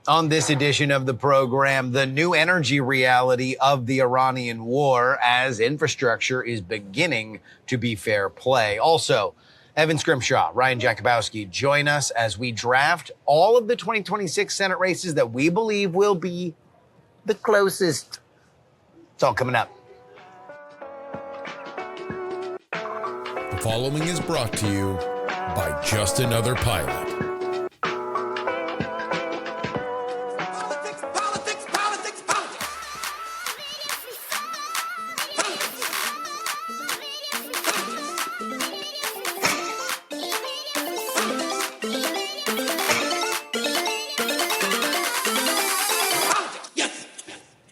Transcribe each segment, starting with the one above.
On this edition of the program, the new energy reality of the Iranian war as infrastructure is beginning to be fair play. Also, Evan Scrimshaw, Ryan Jakubowski join us as we draft all of the 2026 Senate races that we believe will be the closest. It's all coming up. The following is brought to you by Just Another Pilot.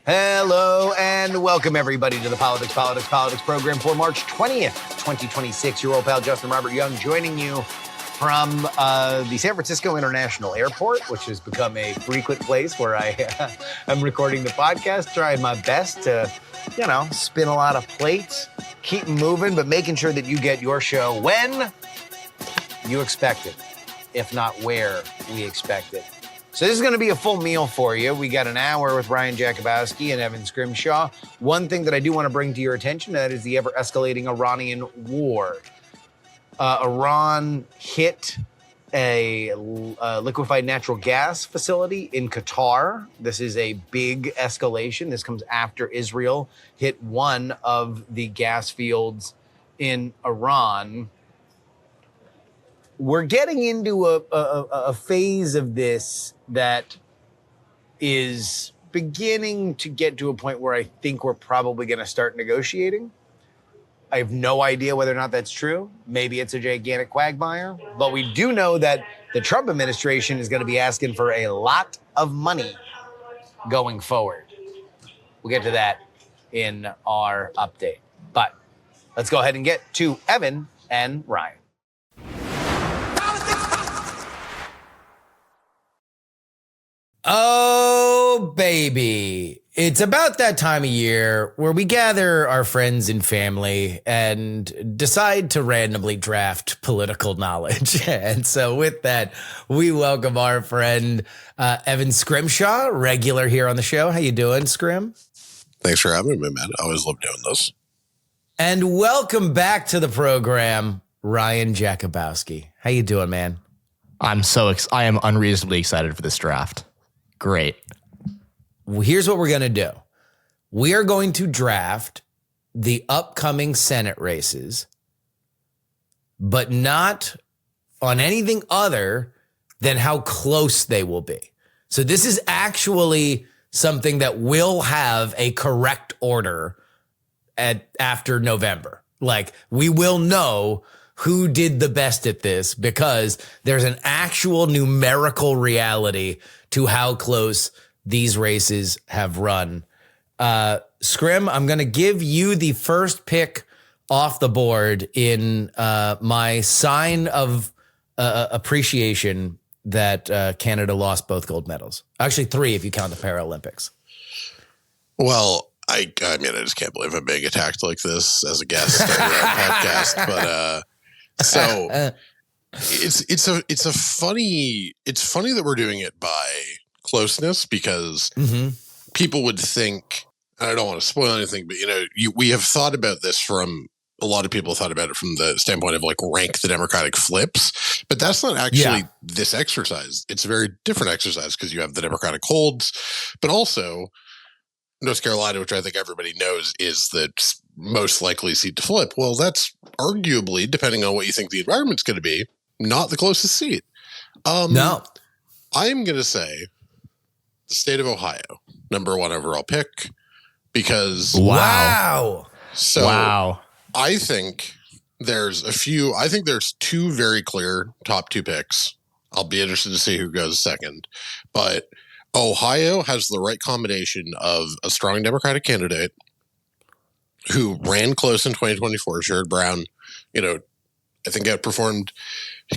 Hello and welcome everybody to the Politics program for March 20th, 2026. Your old pal Justin Robert Young joining you from the San Francisco International Airport, which has become a frequent place where I am recording the podcast, trying my best to, spin a lot of plates, keep moving, but making sure that you get your show when you expect it, if not where we expect it. So this is going to be a full meal for you. We got an hour with Ryan Jakubowski and Evan Scrimshaw. One thing that I do want to bring to your attention, that is the ever-escalating Iranian war. Iran hit a liquefied natural gas facility in Qatar. This is a big escalation. This comes after Israel hit one of the gas fields in Iran. We're getting into a phase of this that is beginning to get to a point where I think we're probably going to start negotiating. I have no idea whether or not that's true. Maybe it's a gigantic quagmire, but we do know that the Trump administration is going to be asking for a lot of money going forward. We'll get to that in our update. But let's go ahead and get to Evan and Ryan. Oh, baby. It's about that time of year where we gather our friends and family and decide to randomly draft political knowledge. And so with that, we welcome our friend Evan Scrimshaw, regular here on the show. How you doing, Scrim? Thanks for having me, man. I always love doing this. And welcome back to the program, Ryan Jakubowski. How you doing, man? I am unreasonably excited for this draft. Great. Well, here's what we're going to do. We are going to draft the upcoming Senate races, but not on anything other than how close they will be. So this is actually something that will have a correct order after November. Like, we will know who did the best at this because there's an actual numerical reality to how close these races have run. Scrim, I'm going to give you the first pick off the board in my sign of appreciation that Canada lost both gold medals. Actually, 3 if you count the Paralympics. Well, I mean, I just can't believe I'm being attacked like this as a guest on your podcast. But so it's funny that we're doing it by closeness because people would think, and I don't want to spoil anything, but we have thought about this from a lot of people thought about it from the standpoint of like rank the Democratic flips, but that's not actually this exercise. It's a very different exercise because you have the Democratic holds, but also North Carolina, which I think everybody knows is the most likely seat to flip. Well, that's arguably, depending on what you think the environment's going to be, not the closest seat. No. I'm going to say the state of Ohio, number 1 overall pick, because Wow. I think there's 2 very clear top 2 picks. I'll be interested to see who goes second, but Ohio has the right combination of a strong Democratic candidate who ran close in 2024, Sherrod Brown, I think outperformed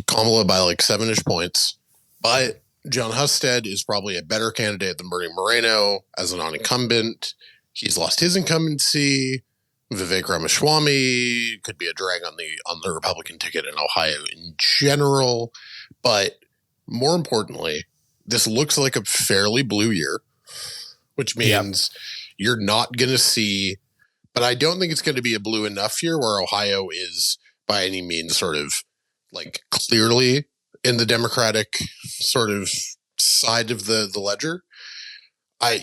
Kamala by like 7-ish points, but John Husted is probably a better candidate than Bernie Moreno as a non-incumbent. He's lost his incumbency. Vivek Ramaswamy could be a drag on the Republican ticket in Ohio in general. But more importantly, this looks like a fairly blue year, which means you're not going to see, but I don't think it's going to be a blue enough year where Ohio is by any means sort of like clearly in the Democratic sort of side of the ledger. I,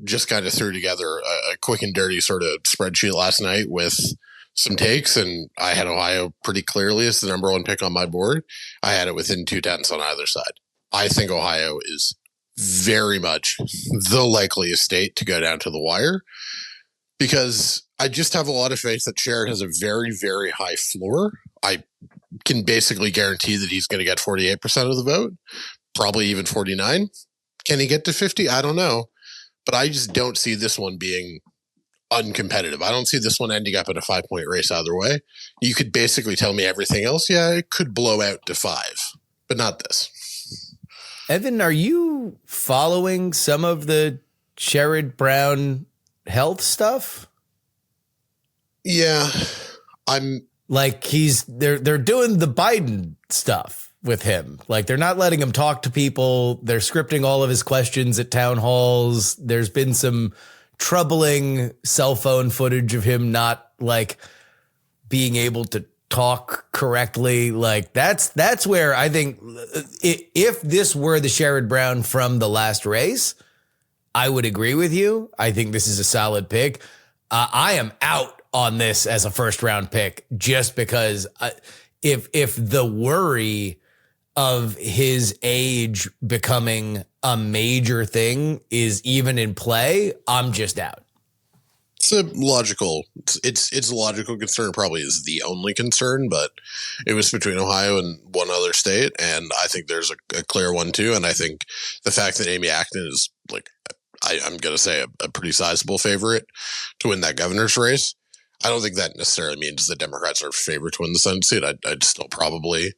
just kind of threw together a quick and dirty sort of spreadsheet last night with some takes, and I had Ohio pretty clearly as the number one pick on my board. I had it within 2/10 on either side. I think Ohio is very much the likeliest state to go down to the wire because I just have a lot of faith that Sherrod has a very, very high floor. I can basically guarantee that he's going to get 48% of the vote, probably even 49. Can he get to 50? I don't know. But I just don't see this one being uncompetitive. I don't see this one ending up in a 5-point race either way. You could basically tell me everything else. Yeah, it could blow out to 5, but not this. Evan, are you following some of the Sherrod Brown health stuff? Yeah, I'm like they're doing the Biden stuff with him. Like they're not letting him talk to people. They're scripting all of his questions at town halls. There's been some troubling cell phone footage of him not like being able to talk correctly. Like that's where I think if this were the Sherrod Brown from the last race, I would agree with you. I think this is a solid pick. I am out on this as a first round pick just because if the worry of his age becoming a major thing is even in play, I'm just out. It's a logical concern. Probably is the only concern, but it was between Ohio and one other state, and I think there's a clear one too. And I think the fact that Amy Acton is like, I'm going to say a pretty sizable favorite to win that governor's race. I don't think that necessarily means the Democrats are favored to win the Senate seat. I'd still probably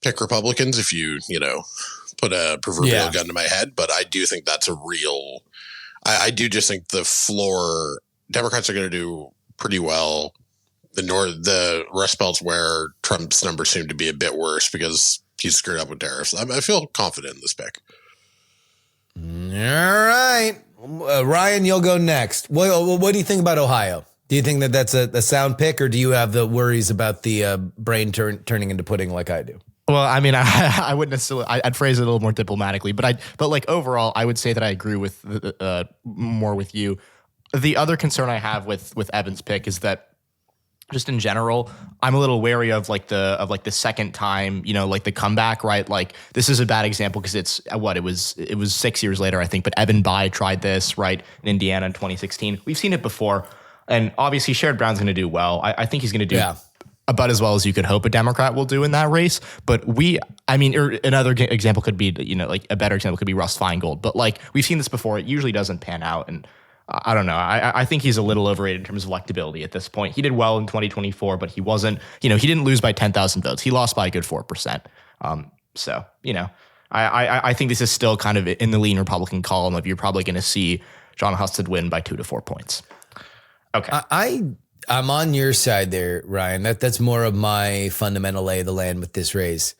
pick Republicans if you put a proverbial gun to my head, but I do think that's a real. I do just think the floor. Democrats are going to do pretty well. The Rust Belt's where Trump's numbers seem to be a bit worse because he's screwed up with tariffs. I feel confident in this pick. All right. Ryan, you'll go next. What do you think about Ohio? Do you think that that's a sound pick, or do you have the worries about the brain turning into pudding like I do? Well, I mean, I wouldn't necessarily. I'd phrase it a little more diplomatically, but like overall, I would say that I agree with more with you. The other concern I have with Evan's pick is that just in general, I'm a little wary of the second time, like the comeback, right? Like this is a bad example because it's it was 6 years later, I think, but Evan Bayh tried this, right, in Indiana in 2016. We've seen it before. And obviously Sherrod Brown's going to do well. I think he's going to do about as well as you could hope a Democrat will do in that race. But another example could be, like a better example could be Russ Feingold. But like we've seen this before, it usually doesn't pan out. And I don't know. I think he's a little overrated in terms of electability at this point. He did well in 2024, but he wasn't, he didn't lose by 10,000 votes. He lost by a good 4%. I think this is still kind of in the lean Republican column of you're probably going to see John Husted win by 2 to 4 points. Okay. I'm on your side there, Ryan. That's more of my fundamental lay of the land with this race.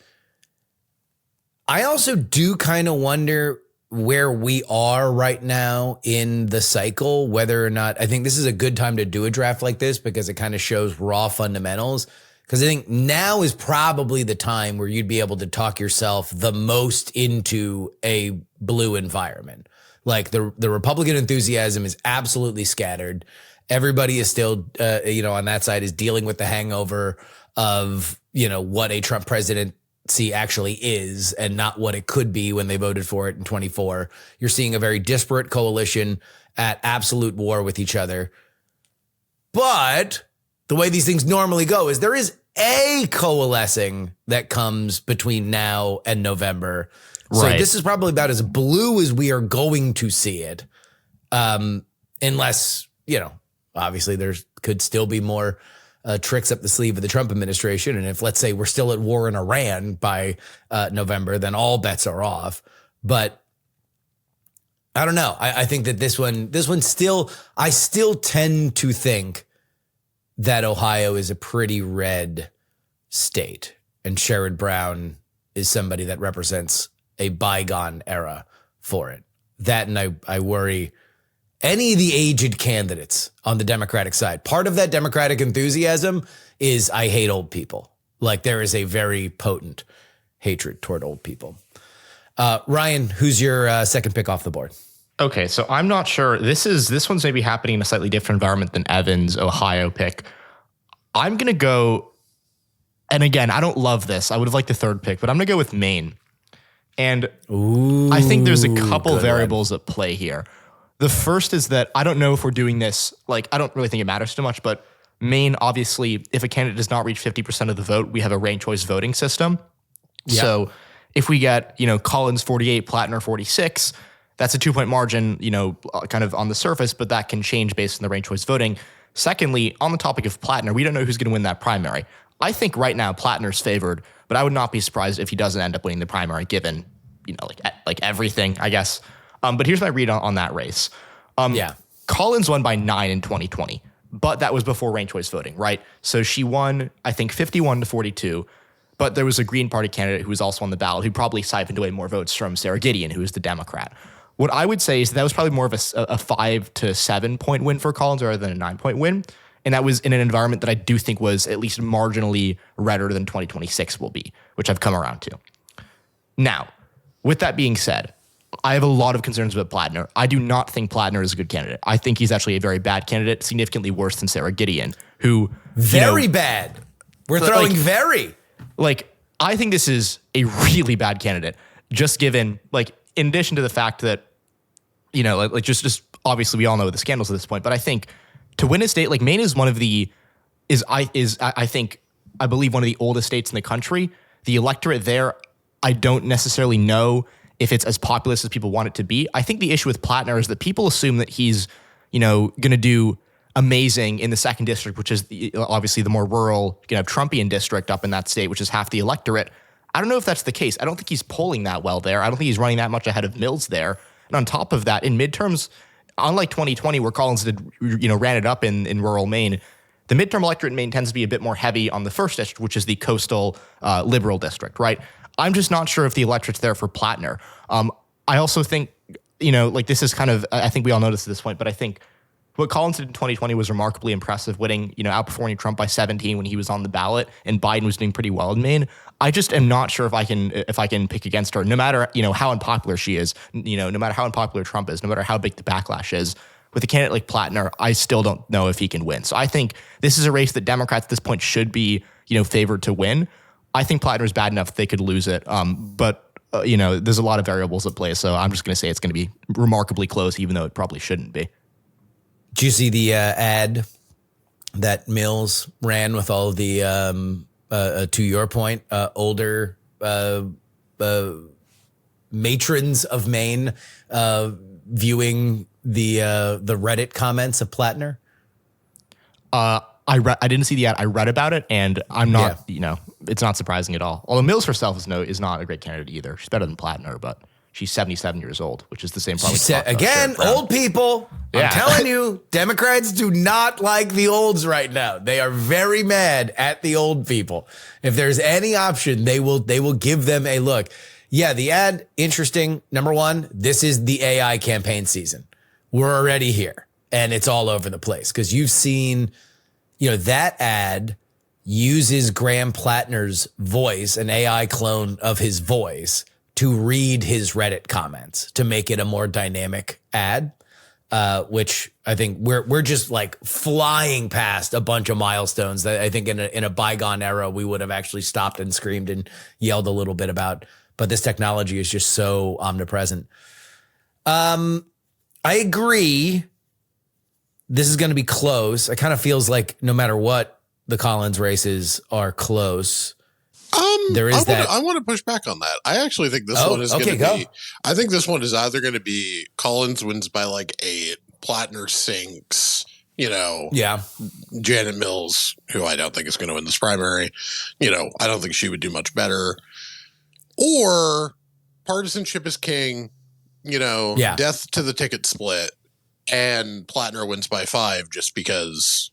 I also do kind of wonder where we are right now in the cycle, whether or not I think this is a good time to do a draft like this because it kind of shows raw fundamentals. Because I think now is probably the time where you'd be able to talk yourself the most into a blue environment. Like the Republican enthusiasm is absolutely scattered. Everybody is still, on that side is dealing with the hangover of, what a Trump presidency actually is and not what it could be when they voted for it in 24. You're seeing a very disparate coalition at absolute war with each other. But the way these things normally go is there is a coalescing that comes between now and November. Right. So this is probably about as blue as we are going to see it. Unless, obviously, there could still be more tricks up the sleeve of the Trump administration. And if, let's say, we're still at war in Iran by November, then all bets are off. But I don't know. I think that this one still, I still tend to think that Ohio is a pretty red state. And Sherrod Brown is somebody that represents a bygone era for it. That, and I worry any of the aged candidates on the Democratic side. Part of that Democratic enthusiasm is I hate old people. Like there is a very potent hatred toward old people. Ryan, who's your second pick off the board? Okay, so I'm not sure. This one's maybe happening in a slightly different environment than Evan's Ohio pick. I'm going to go, and again, I don't love this. I would have liked the third pick, but I'm going to go with Maine. And I think there's a couple variables at play here. The first is that I don't know if we're doing this, like, I don't really think it matters too much, but Maine, obviously, if a candidate does not reach 50% of the vote, we have a ranked choice voting system. Yeah. So if we get, Collins 48, Plattner 46, that's a 2-point margin, kind of on the surface, but that can change based on the ranked choice voting. Secondly, on the topic of Plattner, we don't know who's going to win that primary. I think right now Plattner's favored, but I would not be surprised if he doesn't end up winning the primary given, like everything, I guess. But here's my read on that race. Collins won by 9 in 2020, but that was before ranked choice voting, right? So she won, I think, 51-42, but there was a Green Party candidate who was also on the ballot who probably siphoned away more votes from Sarah Gideon, who is the Democrat. What I would say is that was probably more of a 5 to 7 point win for Collins rather than a 9-point win. And that was in an environment that I do think was at least marginally redder than 2026 will be, which I've come around to. Now, with that being said, I have a lot of concerns about Plattner. I do not think Plattner is a good candidate. I think he's actually a very bad candidate, significantly worse than Sarah Gideon, who... Very bad. We're throwing very. I think this is a really bad candidate, just given, in addition to the fact that, just obviously we all know the scandals at this point, but I think to win a state, Maine is one of the, I believe one of the oldest states in the country. The electorate there, I don't necessarily know if it's as populous as people want it to be. I think the issue with Plattner is that people assume that he's, going to do amazing in the 2nd district, which is obviously the more rural, Trumpian district up in that state, which is half the electorate. I don't know if that's the case. I don't think he's polling that well there. I don't think he's running that much ahead of Mills there. And on top of that, in midterms, unlike 2020 where Collins did, ran it up in rural Maine, the midterm electorate in Maine tends to be a bit more heavy on the 1st district, which is the coastal liberal district, right? I'm just not sure if the electorate's there for Plattner. I also think, this is kind of, I think we all noticed at this point, but I think what Collins did in 2020 was remarkably impressive, winning, outperforming Trump by 17 when he was on the ballot, and Biden was doing pretty well in Maine. I just am not sure if I can pick against her, no matter, how unpopular she is, no matter how unpopular Trump is, no matter how big the backlash is. With a candidate like Plattner, I still don't know if he can win. So I think this is a race that Democrats at this point should be, favored to win. I think Plattner is bad enough they could lose it. But there's a lot of variables at play. So I'm just going to say it's going to be remarkably close, even though it probably shouldn't be. Did you see the ad that Mills ran with all of the, to your point, older matrons of Maine viewing the Reddit comments of Plattner? I didn't see the ad. I read about it, and I'm not, it's not surprising at all. Although Mills herself is not a great candidate either. She's better than Plattner, but she's 77 years old, which is the same problem. Again, old people. Yeah. I'm telling you, Democrats do not like the olds right now. They are very mad at the old people. If there's any option, they will give them a look. Yeah, the ad, interesting. Number one, this is the AI campaign season. We're already here, and it's all over the place because you've seen, that ad uses Graham Plattner's voice, an AI clone of his voice, to read his Reddit comments to make it a more dynamic ad, which I think we're just flying past a bunch of milestones that I think in a bygone era we would have actually stopped and screamed and yelled a little bit about. But this technology is just so omnipresent. I agree. This is going to be close. It kind of feels like no matter what, the Collins races are close. I want to push back on that. I actually think this one is going to be. I think this one is either going to be Collins wins by 8, Plattner sinks. Janet Mills, who I don't think is going to win this primary. I don't think she would do much better. Or partisanship is king. Death to the ticket split, and Plattner wins by 5 just because.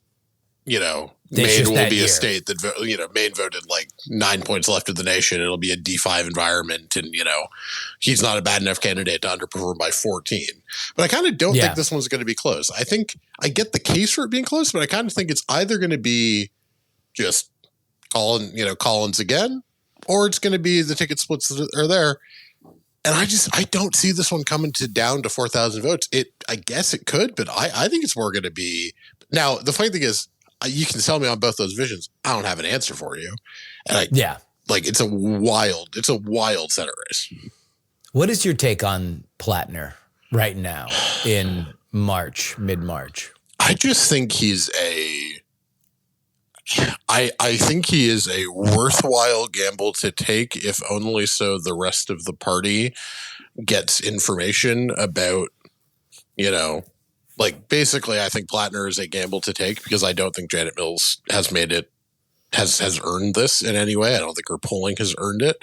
Maine will be year. a state that, Maine voted like 9 points left of the nation. It'll be a D5 environment. And, he's not a bad enough candidate to underperform by 14. But I kind of don't think this one's going to be close. I think I get the case for it being close, but I kind of think it's either going to be just Collins again, or it's going to be the ticket splits that are there. And I don't see this one coming down to 4,000 votes. I guess it could, but I think it's more going to be. Now, the funny thing is, you can tell me on both those visions. I don't have an answer for you. And it's a wild Senate race. What is your take on Plattner right now in mid-March? I just think I think he is a worthwhile gamble to take, if only so the rest of the party gets information about, basically I think Plattner is a gamble to take because I don't think Janet Mills has earned this in any way. I don't think her polling has earned it.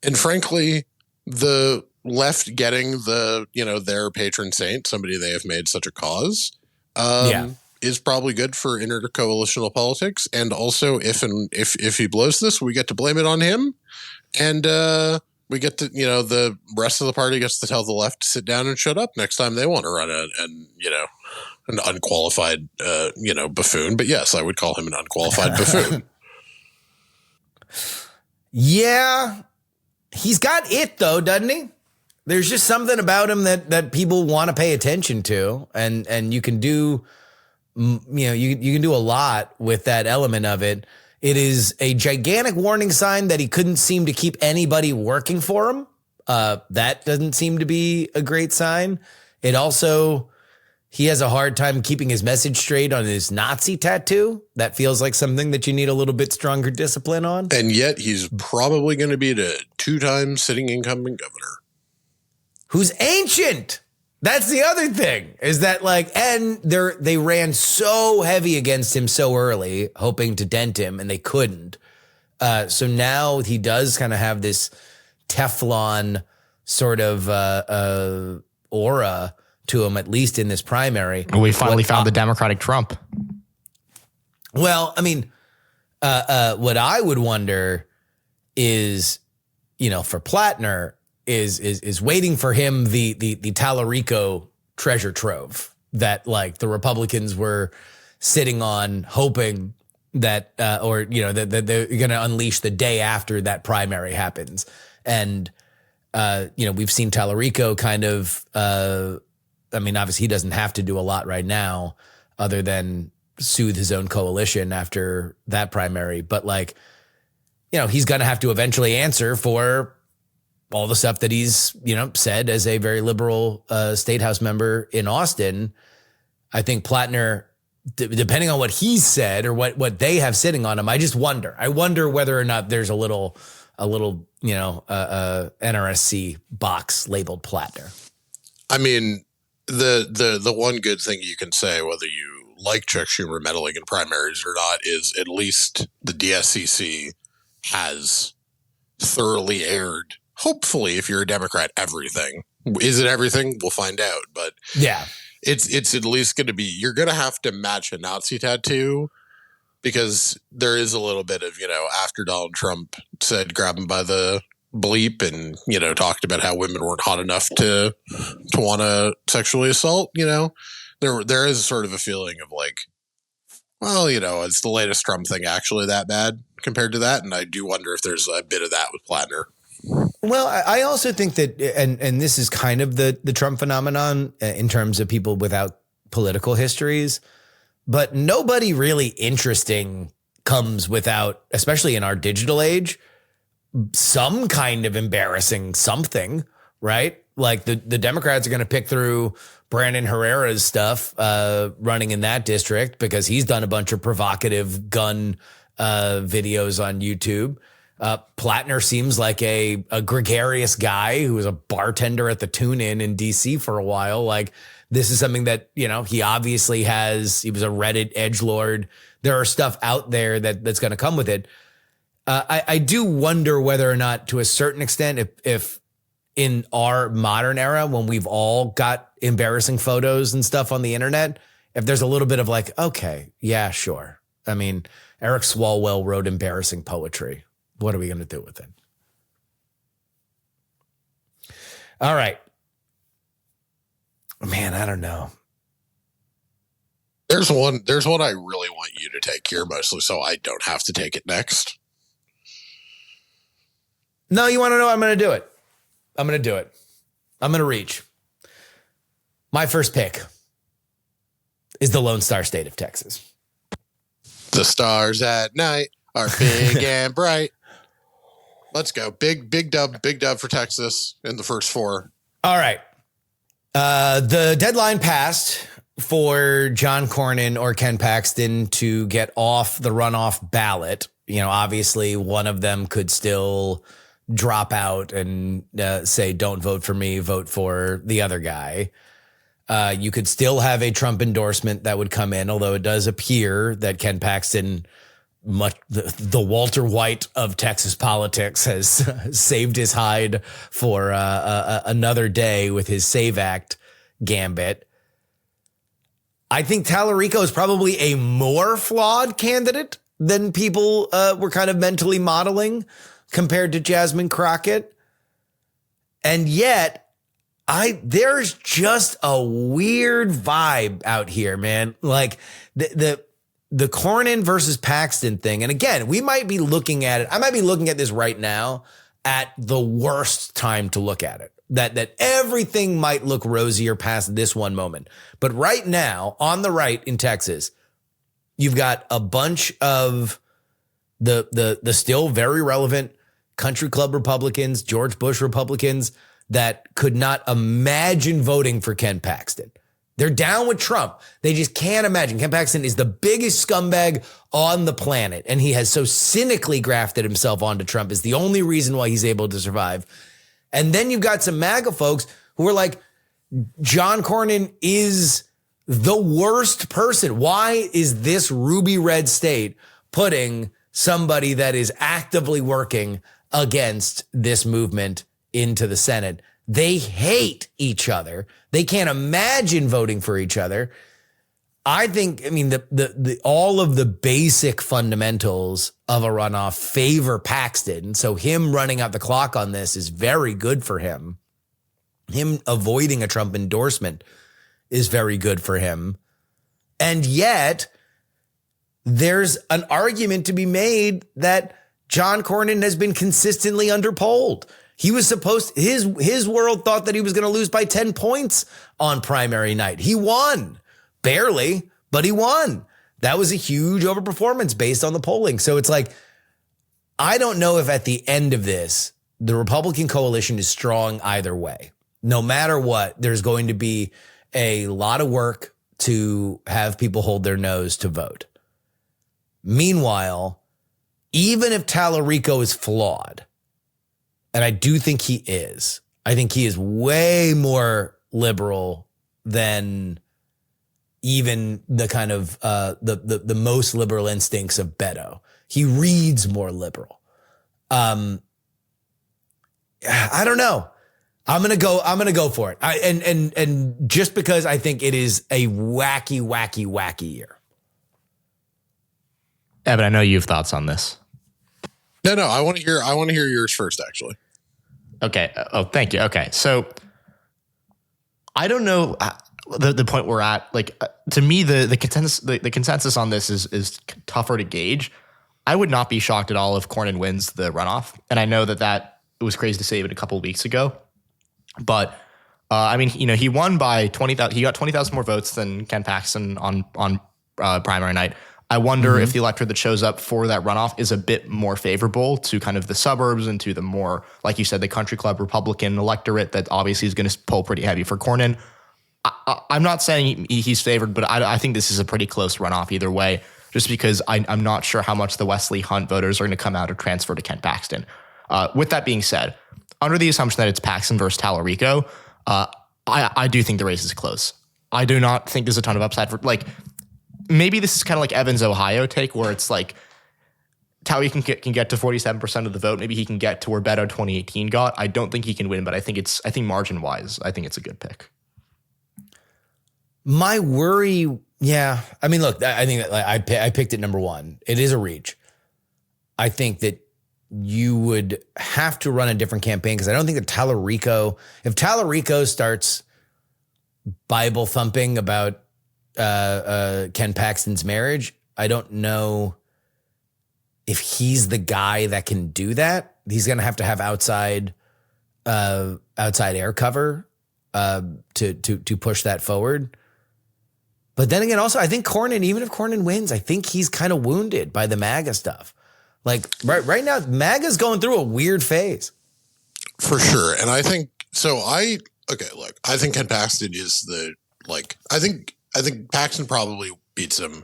And frankly, the left getting their patron saint, somebody they have made such a cause, is probably good for intercoalitional politics. And also, if he blows this, we get to blame it on him, and we get to the rest of the party gets to tell the left to sit down and shut up next time they want to run an unqualified buffoon. But yes, I would call him an unqualified buffoon. Yeah, he's got it though, doesn't he? There's just something about him that people want to pay attention to, and you can do. You can do a lot with that element of it. It is a gigantic warning sign that he couldn't seem to keep anybody working for him. That doesn't seem to be a great sign. It also, he has a hard time keeping his message straight on his Nazi tattoo. That feels like something that you need a little bit stronger discipline on. And yet he's probably going to be the 2-time sitting incumbent governor. Who's ancient. That's the other thing is that and they ran so heavy against him so early, hoping to dent him, and they couldn't. So now he does kind of have this Teflon sort of aura to him, at least in this primary. We finally found the Democratic Trump. Well, I mean, what I would wonder is, for Plattner, is waiting for him the Tallarico treasure trove that the Republicans were sitting on, hoping that that they're going to unleash the day after that primary happens. And we've seen Tallarico kind of obviously he doesn't have to do a lot right now other than soothe his own coalition after that primary, but he's going to have to eventually answer for all the stuff that he's, said as a very liberal state house member in Austin. I think Plattner, depending on what he said or what they have sitting on him, I wonder whether or not there's a little NRSC box labeled Plattner. I mean, the one good thing you can say, whether you like Chuck Schumer meddling in primaries or not, is at least the DSCC has thoroughly aired, hopefully, if you're a Democrat, everything. Is it everything? We'll find out. But yeah, it's at least going to be, you're going to have to match a Nazi tattoo, because there is a little bit of, after Donald Trump said grab him by the bleep and, talked about how women weren't hot enough to want to sexually assault, there is sort of a feeling of it's the latest Trump thing actually that bad compared to that. And I do wonder if there's a bit of that with Plattner. Well, I also think that, and this is kind of the Trump phenomenon in terms of people without political histories, but nobody really interesting comes without, especially in our digital age, some kind of embarrassing something, right? Like the Democrats are going to pick through Brandon Herrera's stuff running in that district because he's done a bunch of provocative gun videos on YouTube. Plattner seems like a gregarious guy who was a bartender at the Tune-In in DC for a while. This is something that, he obviously has. He was a Reddit edgelord. There are stuff out there that's going to come with it. I do wonder whether or not, to a certain extent, if in our modern era, when we've all got embarrassing photos and stuff on the internet, if there's a little bit of okay, yeah, sure. I mean, Eric Swalwell wrote embarrassing poetry. What are we going to do with it? All right. Man, I don't know. There's one I really want you to take here, mostly so I don't have to take it next. No, you want to know? I'm going to do it. I'm going to reach. My first pick is the Lone Star State of Texas. The stars at night are big and bright. Let's go. Big dub for Texas in the first four. All right. The deadline passed for John Cornyn or Ken Paxton to get off the runoff ballot. You know, obviously one of them could still drop out and say, don't vote for me, vote for the other guy. You could still have a Trump endorsement that would come in, although it does appear that Ken Paxton, the Walter White of Texas politics, has saved his hide for another day with his SAVE Act gambit. I think Tallarico is probably a more flawed candidate than people were kind of mentally modeling compared to Jasmine Crockett. And yet, there's just a weird vibe out here, man. Like the Cornyn versus Paxton thing. And again, we might be looking at it. I might be looking at this right now at the worst time to look at it. That everything might look rosier past this one moment. But right now, on the right in Texas, you've got a bunch of the still very relevant country club Republicans, George Bush Republicans, that could not imagine voting for Ken Paxton. They're down with Trump. They just can't imagine. Ken Paxton is the biggest scumbag on the planet, and he has so cynically grafted himself onto Trump is the only reason why he's able to survive. And then you've got some MAGA folks who are like, John Cornyn is the worst person. Why is this ruby red state putting somebody that is actively working against this movement into the Senate? They hate each other. They can't imagine voting for each other. I think, I mean, the all of the basic fundamentals of a runoff favor Paxton. So him running out the clock on this is very good for him. Him avoiding a Trump endorsement is very good for him. And yet there's an argument to be made that John Cornyn has been consistently underpolled. He was supposed, his world thought that he was going to lose by 10 points on primary night. He won. Barely, but he won. That was a huge overperformance based on the polling. So it's like, I don't know if at the end of this, the Republican coalition is strong either way. No matter what, there's going to be a lot of work to have people hold their nose to vote. Meanwhile, even if Tallarico is flawed, and I do think he is, I think he is way more liberal than even the kind of the most liberal instincts of Beto. He reads more liberal. I don't know. I'm gonna go for it. And just because I think it is a wacky year. Evan, I know you have thoughts on this. No, I want to hear yours first, actually. Okay. Oh, thank you. Okay. So I don't know the point we're at. Like, to me, the consensus on this is tougher to gauge. I would not be shocked at all if Cornyn wins the runoff. And I know that it was crazy to say it a couple of weeks ago, but I mean, you know, he won by 20,000. He got 20,000 more votes than Ken Paxton on primary night. I wonder if the electorate that shows up for that runoff is a bit more favorable to kind of the suburbs and to the more, like you said, the country club Republican electorate that obviously is going to pull pretty heavy for Cornyn. I'm not saying he's favored, but I think this is a pretty close runoff either way, just because I'm not sure how much the Wesley Hunt voters are going to come out or transfer to Ken Paxton. With that being said, under the assumption that it's Paxton versus Tallarico, I do think the race is close. I do not think there's a ton of upside for, like, maybe this is kind of like Evan's Ohio take, where it's like Talley can get to 47% of the vote. Maybe he can get to where Beto 2018 got. I don't think he can win, but I think margin wise, I think it's a good pick. My worry Yeah. I mean, look, I think that I picked it number one. It is a reach. I think that you would have to run a different campaign because I don't think that if Tallarico starts Bible thumping about Ken Paxton's marriage, I don't know if he's the guy that can do that. He's going to have outside air cover to push that forward. But then again, also, I think Cornyn, even if Cornyn wins, I think he's kind of wounded by the MAGA stuff. Like right now, MAGA's going through a weird phase. For sure. And I think, I think Ken Paxton is I think Paxton probably beats him.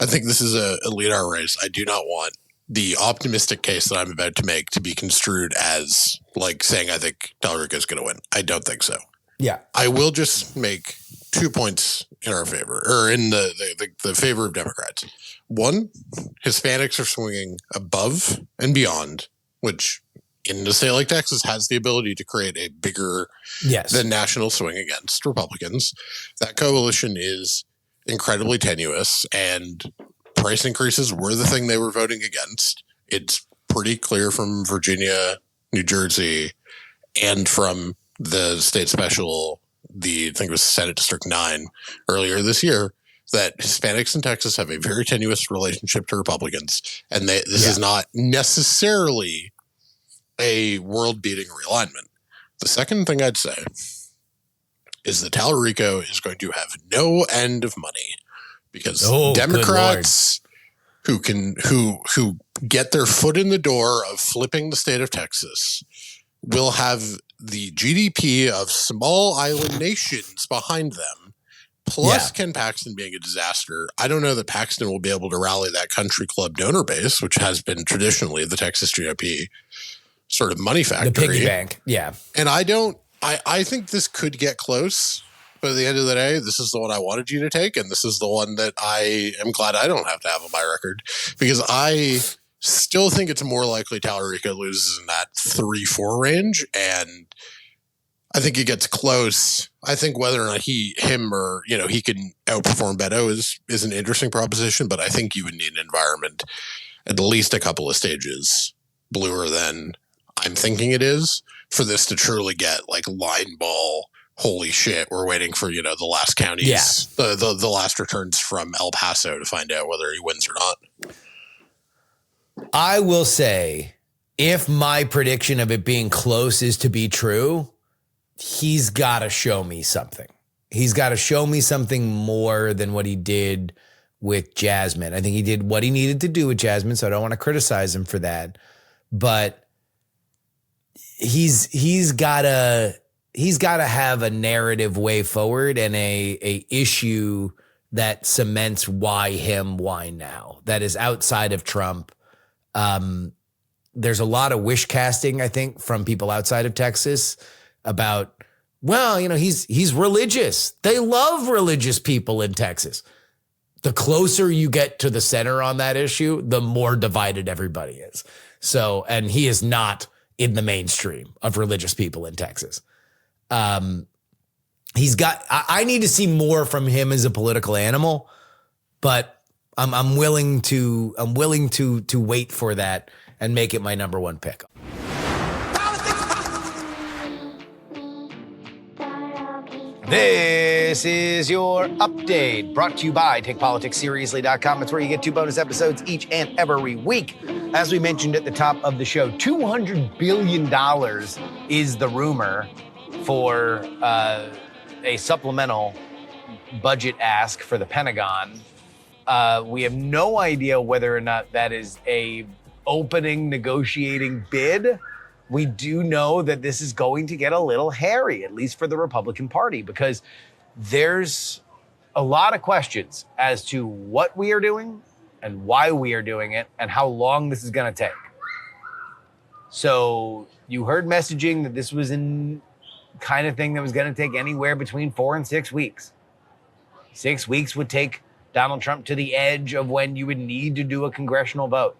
I think this is a lead-out race. I do not want the optimistic case that I'm about to make to be construed as saying I think Tallarico's going to win. I don't think so. Yeah. I will just make 2 points in our favor, or in the favor of Democrats. One, Hispanics are swinging above and beyond, which in a state like Texas has the ability to create a bigger than national swing against Republicans. That coalition is incredibly tenuous, and price increases were the thing they were voting against. It's pretty clear from Virginia, New Jersey, and from the state special, I think it was Senate District 9 earlier this year, that Hispanics in Texas have a very tenuous relationship to Republicans. And this is not necessarily a world-beating realignment. The second thing I'd say is that Tallarico is going to have no end of money because Democrats who get their foot in the door of flipping the state of Texas will have the GDP of small island nations behind them, plus Ken Paxton being a disaster. I don't know that Paxton will be able to rally that country club donor base, which has been traditionally the Texas GOP sort of money factory. The piggy bank. Yeah. And I think this could get close, but at the end of the day, this is the one I wanted you to take. And this is the one that I am glad I don't have to have on my record, because I still think it's more likely Tallarico loses in that 3-4 range. And I think it gets close. I think whether or not he can outperform Beto is an interesting proposition, but I think you would need an environment at least a couple of stages bluer than I'm thinking it is for this to truly get line ball. Holy shit, we're waiting for, the last counties, the last returns from El Paso to find out whether he wins or not. I will say, if my prediction of it being close is to be true, he's got to show me something. He's got to show me something more than what he did with Jasmine. I think he did what he needed to do with Jasmine, so I don't want to criticize him for that. But he's got to have a narrative way forward and a issue that cements why him, why now. That is outside of Trump. There's a lot of wish casting, I think, from people outside of Texas about, he's religious. They love religious people in Texas. The closer you get to the center on that issue, the more divided everybody is. So, and he is not in the mainstream of religious people in Texas. I need to see more from him as a political animal, but I'm willing to wait for that and make it my number one pick. This is your update, brought to you by TakePoliticsSeriously.com. It's where you get 2 bonus episodes each and every week. As we mentioned at the top of the show, $200 billion is the rumor for a supplemental budget ask for the Pentagon. We have no idea whether or not that is a opening negotiating bid. We do know that this is going to get a little hairy, at least for the Republican Party, because there's a lot of questions as to what we are doing and why we are doing it and how long this is going to take. So you heard messaging that this was in kind of thing that was going to take anywhere between 4 and 6 weeks. 6 weeks would take Donald Trump to the edge of when you would need to do a congressional vote.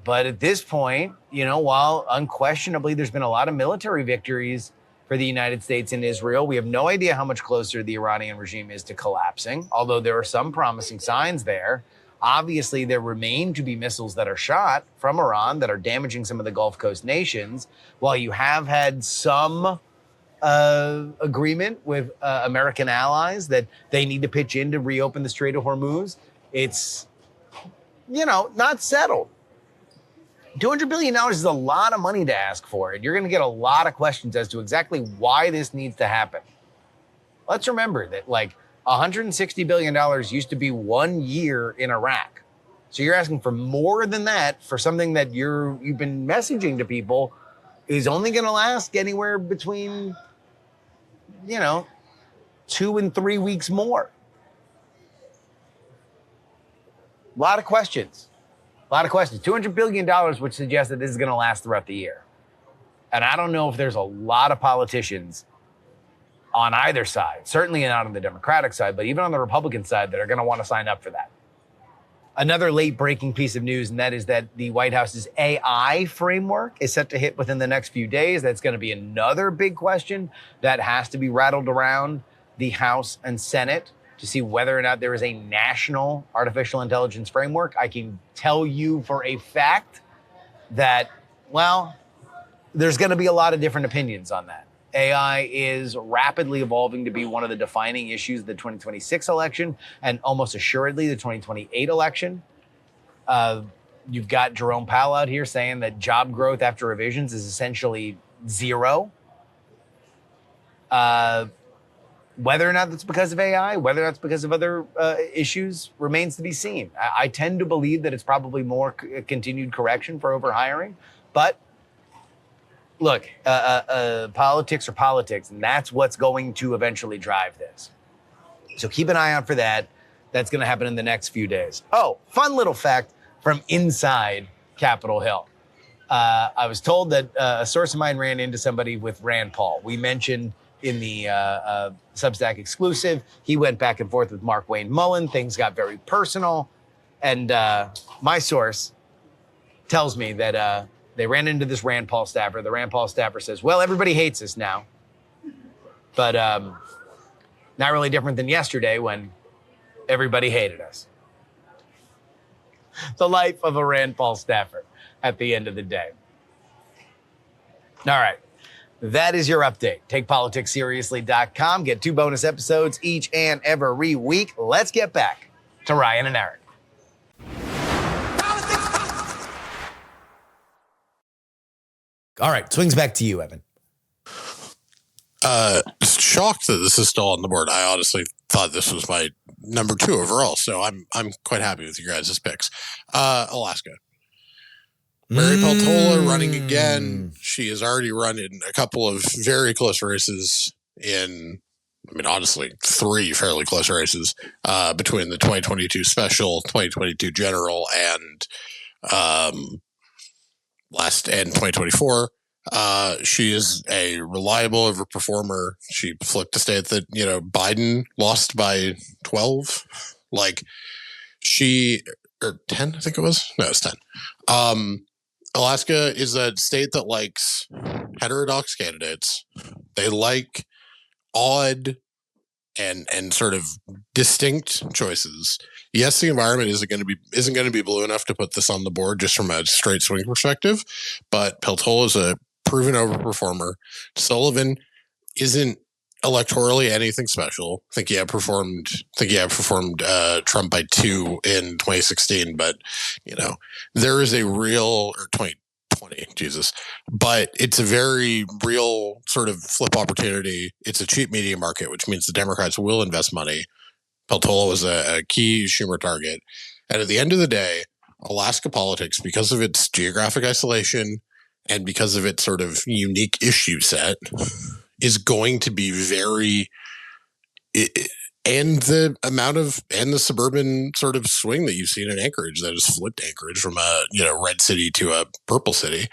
But at this point, while unquestionably there's been a lot of military victories for for the United States and Israel. We have no idea how much closer the Iranian regime is to collapsing, although there are some promising signs there. Obviously, there remain to be missiles that are shot from Iran that are damaging some of the Gulf Coast nations. While you have had some agreement with American allies that they need to pitch in to reopen the Strait of Hormuz, it's, not settled. $200 billion is a lot of money to ask for, and you're going to get a lot of questions as to exactly why this needs to happen. Let's remember that, $160 billion used to be 1 year in Iraq. So you're asking for more than that for something that you've been messaging to people is only going to last anywhere between, 2 and 3 weeks more. A lot of questions. $200 billion would suggest that this is going to last throughout the year. And I don't know if there's a lot of politicians on either side, certainly not on the Democratic side, but even on the Republican side, that are going to want to sign up for that. Another late breaking piece of news, and that is that the White House's AI framework is set to hit within the next few days. That's going to be another big question that has to be rattled around the House and Senate to see whether or not there is a national artificial intelligence framework. I can tell you for a fact that, there's going to be a lot of different opinions on that. AI is rapidly evolving to be one of the defining issues of the 2026 election and almost assuredly the 2028 election. You've got Jerome Powell out here saying that job growth after revisions is essentially zero. Whether or not that's because of AI, whether that's because of other issues, remains to be seen. I tend to believe that it's probably more continued correction for overhiring. But look, politics are politics, and that's what's going to eventually drive this. So keep an eye out for that. That's going to happen in the next few days. Oh, fun little fact from inside Capitol Hill. I was told that a source of mine ran into somebody with Rand Paul. We mentioned in the Substack exclusive, he went back and forth with Mark Wayne Mullen. Things got very personal. And my source tells me that they ran into this Rand Paul staffer. The Rand Paul staffer says, well, everybody hates us now. But not really different than yesterday when everybody hated us. The life of a Rand Paul staffer at the end of the day. All right. That is your update. TakePoliticsSeriously.com. Get 2 bonus episodes each and every week. Let's get back to Ryan and Eric. All right, swings back to you, Evan. Shocked that this is still on the board. I honestly thought this was my number 2 overall, so I'm quite happy with your guys' picks. Alaska. Mary Peltola running again. She has already run in a couple of very close races honestly, 3 fairly close races between the 2022 special, 2022 general, and 2024. She is a reliable overperformer. She flipped a state that, Biden lost by 12. Or 10, I think it was. No, it's 10. Alaska is a state that likes heterodox candidates. They like odd and sort of distinct choices. Yes, the environment isn't going to be blue enough to put this on the board just from a straight swing perspective, but Peltola is a proven overperformer. Sullivan isn't electorally anything special. I think he outperformed Trump by 2 in 2016, but there is a real, or 2020, Jesus, but it's a very real sort of flip opportunity. It's a cheap media market, which means the Democrats will invest money. Peltola was a key Schumer target. And at the end of the day, Alaska politics, because of its geographic isolation and because of its sort of unique issue set, is going to be very, and the suburban sort of swing that you've seen in Anchorage that has flipped Anchorage from a red city to a purple city.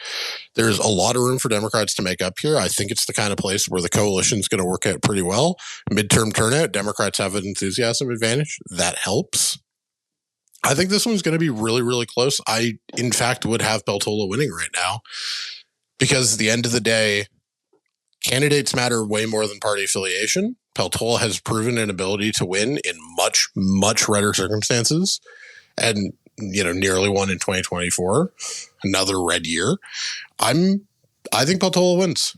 There's a lot of room for Democrats to make up here. I think it's the kind of place where the coalition is going to work out pretty well. Midterm turnout, Democrats have an enthusiasm advantage. That helps. I think this one's going to be really, really close. I, in fact, would have Peltola winning right now because at the end of the day, candidates matter way more than party affiliation. Peltola has proven an ability to win in much, much redder circumstances, and nearly won in 2024, another red year. I think Peltola wins.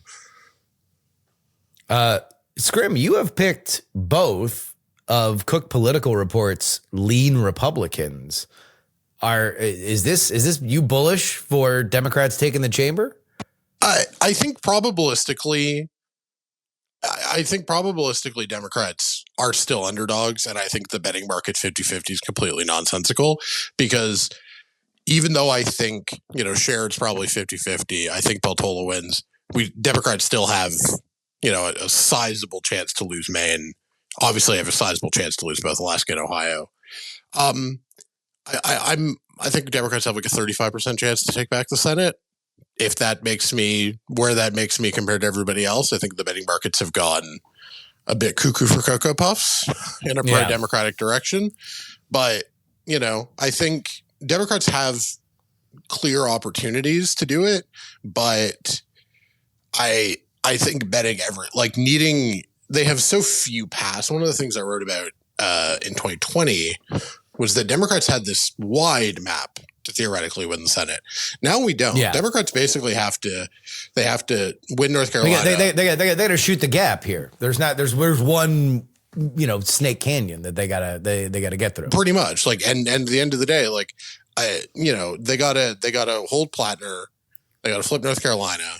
Scrim, you have picked both of Cook Political Report's lean Republicans. Is this you bullish for Democrats taking the chamber? I think probabilistically Democrats are still underdogs, and I think the betting market 50-50 is completely nonsensical, because even though I think, Sherrod's probably 50-50, I think Peltola wins. Democrats still have, a sizable chance to lose Maine. Obviously, have a sizable chance to lose both Alaska and Ohio. I think Democrats have like a 35% chance to take back the Senate. If that makes me compared to everybody else, I think the betting markets have gone a bit cuckoo for Cocoa Puffs in a pro-democratic direction. But, I think Democrats have clear opportunities to do it, but I think betting they have so few pass. One of the things I wrote about in 2020 was that Democrats had this wide map to theoretically win the Senate. Now we don't. Yeah. Democrats basically have to win North Carolina. They got to shoot the gap here. There's one, Snake Canyon that they gotta get through. Pretty much. And at the end of the day, they gotta hold Plattner, they gotta flip North Carolina,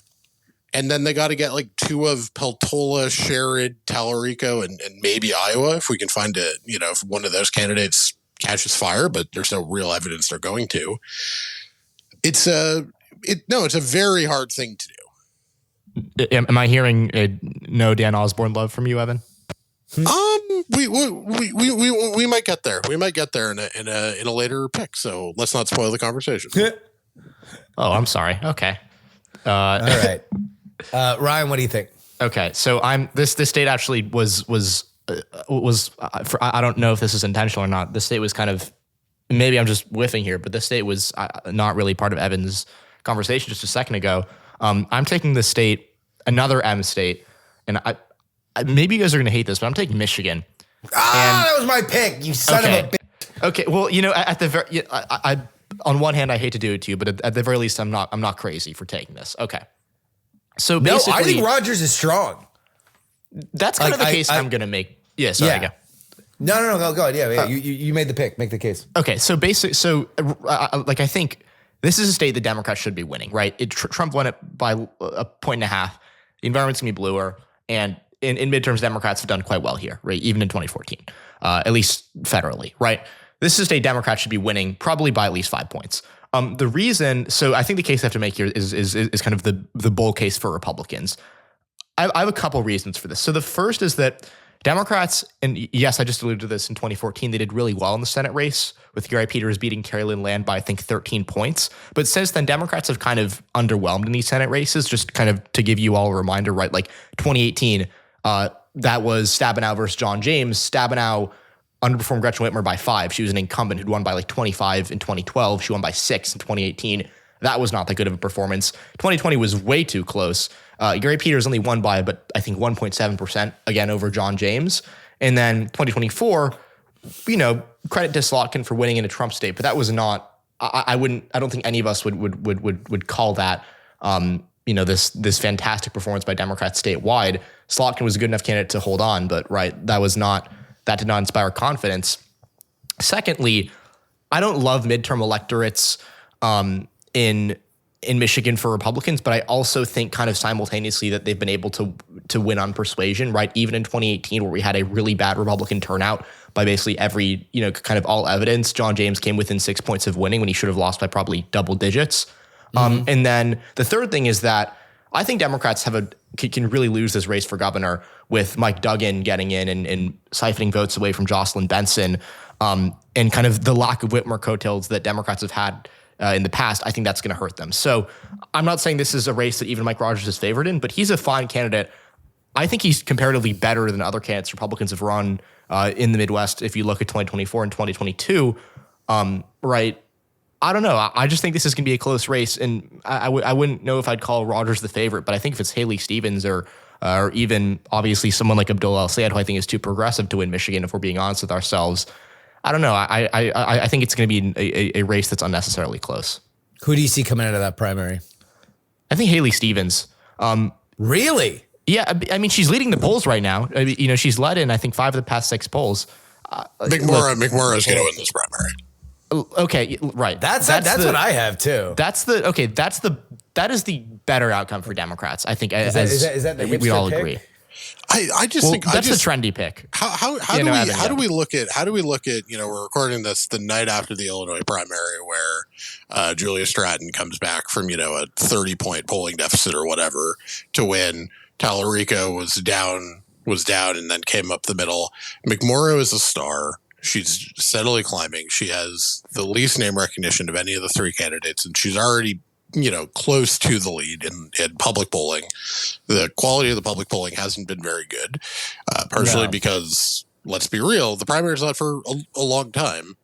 and then they gotta get two of Peltola, Sherrod, Tallarico, and maybe Iowa if we can find if one of those candidates catches fire, but there's no real evidence they're going to. It's a very hard thing to do. Am I hearing no Dan Osborne love from you, Evan? We might get there. We might get there in a later pick. So let's not spoil the conversation. Oh, I'm sorry. Okay. All right. Ryan, what do you think? Okay. So this state actually was I don't know if this is intentional or not. The state was kind of, maybe I'm just whiffing here, but the state was not really part of Evan's conversation just a second ago. I'm taking the state, another M state, and I maybe you guys are going to hate this, but I'm taking Michigan. That was my pick, you son of a bitch. Okay, well, at the very, I on one hand, I hate to do it to you, but at the very least, I'm not crazy for taking this. Okay, so basically, I think Rogers is strong. That's kind of the case I'm going to make. Yeah, sorry, go. No, go ahead. Yeah, you made the pick. Make the case. Okay, so I think this is a state the Democrats should be winning, right? Trump won it by 1.5 points. The environment's going to be bluer, and in midterms, Democrats have done quite well here, right? Even in 2014, at least federally, right? This is a state Democrats should be winning probably by at least 5 points. The reason, so I think the case I have to make here is kind of the bull case for Republicans. I have a couple reasons for this. So the first is that Democrats, and yes, I just alluded to this in 2014, they did really well in the Senate race with Gary Peters beating Carrie Lynn Land by, I think, 13 points. But since then, Democrats have kind of underwhelmed in these Senate races, just kind of to give you all a reminder, right? 2018, that was Stabenow versus John James. Stabenow underperformed Gretchen Whitmer by 5. She was an incumbent who'd won by 25 in 2012. She won by 6 in 2018. That was not that good of a performance. 2020 was way too close. Gary Peters only won by, but I think 1.7% again over John James. And then 2024, credit to Slotkin for winning in a Trump state, but that was not. I don't think any of us would call that. This fantastic performance by Democrats statewide. Slotkin was a good enough candidate to hold on, but that did not inspire confidence. Secondly, I don't love midterm electorates in Michigan for Republicans, but I also think kind of simultaneously that they've been able to win on persuasion, right? Even in 2018, where we had a really bad Republican turnout by basically every, kind of all evidence, John James came within 6 points of winning when he should have lost by probably double digits. And then the third thing is that I think Democrats can really lose this race for governor with Mike Duggan getting in and siphoning votes away from Jocelyn Benson, and kind of the lack of Whitmer coattails that Democrats have had in the past. I think that's going to hurt them. So I'm not saying this is a race that even Mike Rogers is favored in, but he's a fine candidate. I think he's comparatively better than other candidates Republicans have run in the Midwest. If you look at 2024 and 2022, right? I don't know. I just think this is going to be a close race, and I wouldn't know if I'd call Rogers the favorite, but I think if it's Haley Stevens or or even obviously someone like Abdullah El-Sayed, who I think is too progressive to win Michigan, if we're being honest with ourselves. I don't know. I think it's going to be a race that's unnecessarily close. Who do you see coming out of that primary? I think Haley Stevens. Really? Yeah, I mean, she's leading the polls right now. I mean, you know, she's led in, I think, 5 of the past 6 polls. McMorrow is going to win this primary. Okay, right. That's what I have too. That is the better outcome for Democrats. I think Is that the we all hipster agree. pick? I just think that's the trendy pick. How do we look at we're recording this the night after the Illinois primary where Julia Stratton comes back from a 30-point polling deficit or whatever to win. Tallarico was down and then came up the middle. McMorrow is a star. She's steadily climbing. She has the least name recognition of any of the 3 candidates, and she's already close to the lead in public polling. The quality of the public polling hasn't been very good, partially because, let's be real, the primary's not for a long time.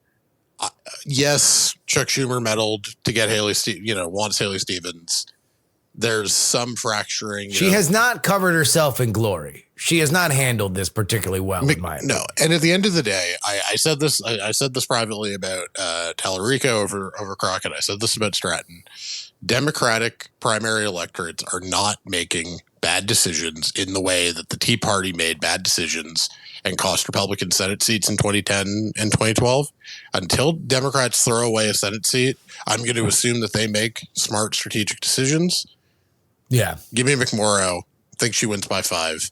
Yes, Chuck Schumer meddled to get wants Haley Stevens. There's some fracturing. She has not covered herself in glory. She has not handled this particularly well, in my opinion. No, and at the end of the day, I said this. I said this privately about Tallarico over Crockett. I said this about Stratton. Democratic primary electorates are not making bad decisions in the way that the Tea Party made bad decisions and cost Republican Senate seats in 2010 and 2012. Until Democrats throw away a Senate seat, I'm going to assume that they make smart strategic decisions. Yeah. Give me McMorrow. I think she wins by 5.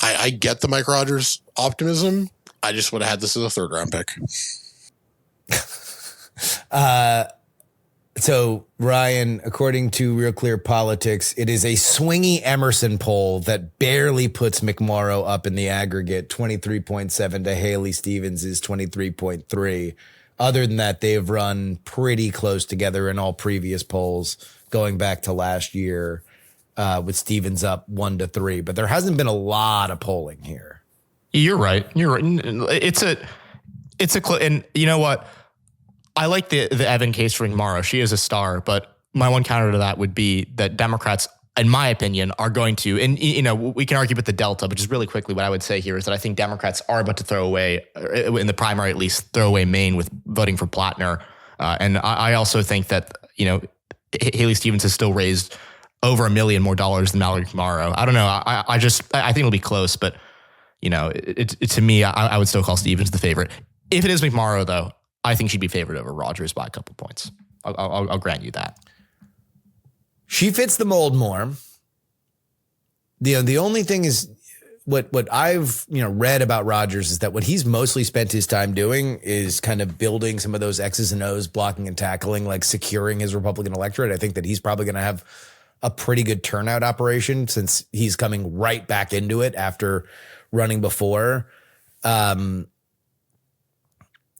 I get the Mike Rogers optimism. I just would have had this as a 3rd round pick. So, Ryan, according to Real Clear Politics, it is a swingy Emerson poll that barely puts McMorrow up in the aggregate. 23.7 to Haley Stevens is 23.3. Other than that, they've run pretty close together in all previous polls going back to last year, with Stevens up 1-3. But there hasn't been a lot of polling here. You're right. It's a and you know what? I like the Evan case for McMorrow. She is a star, but my one counter to that would be that Democrats, in my opinion, are going to, and we can argue with the Delta, but just really quickly, what I would say here is that I think Democrats are about to throw away, in the primary at least, throw away Maine with voting for Plattner. And I also think that, Haley Stevens has still raised over $1 million more than Mallory McMorrow. I don't know. I think it'll be close, but to me, I would still call Stevens the favorite. If it is McMorrow, though, I think she'd be favored over Rogers by a couple points. I'll grant you that. She fits the mold more. The only thing is what I've read about Rogers is that what he's mostly spent his time doing is kind of building some of those X's and O's, blocking and tackling, like securing his Republican electorate. I think that he's probably going to have a pretty good turnout operation since he's coming right back into it after running before. I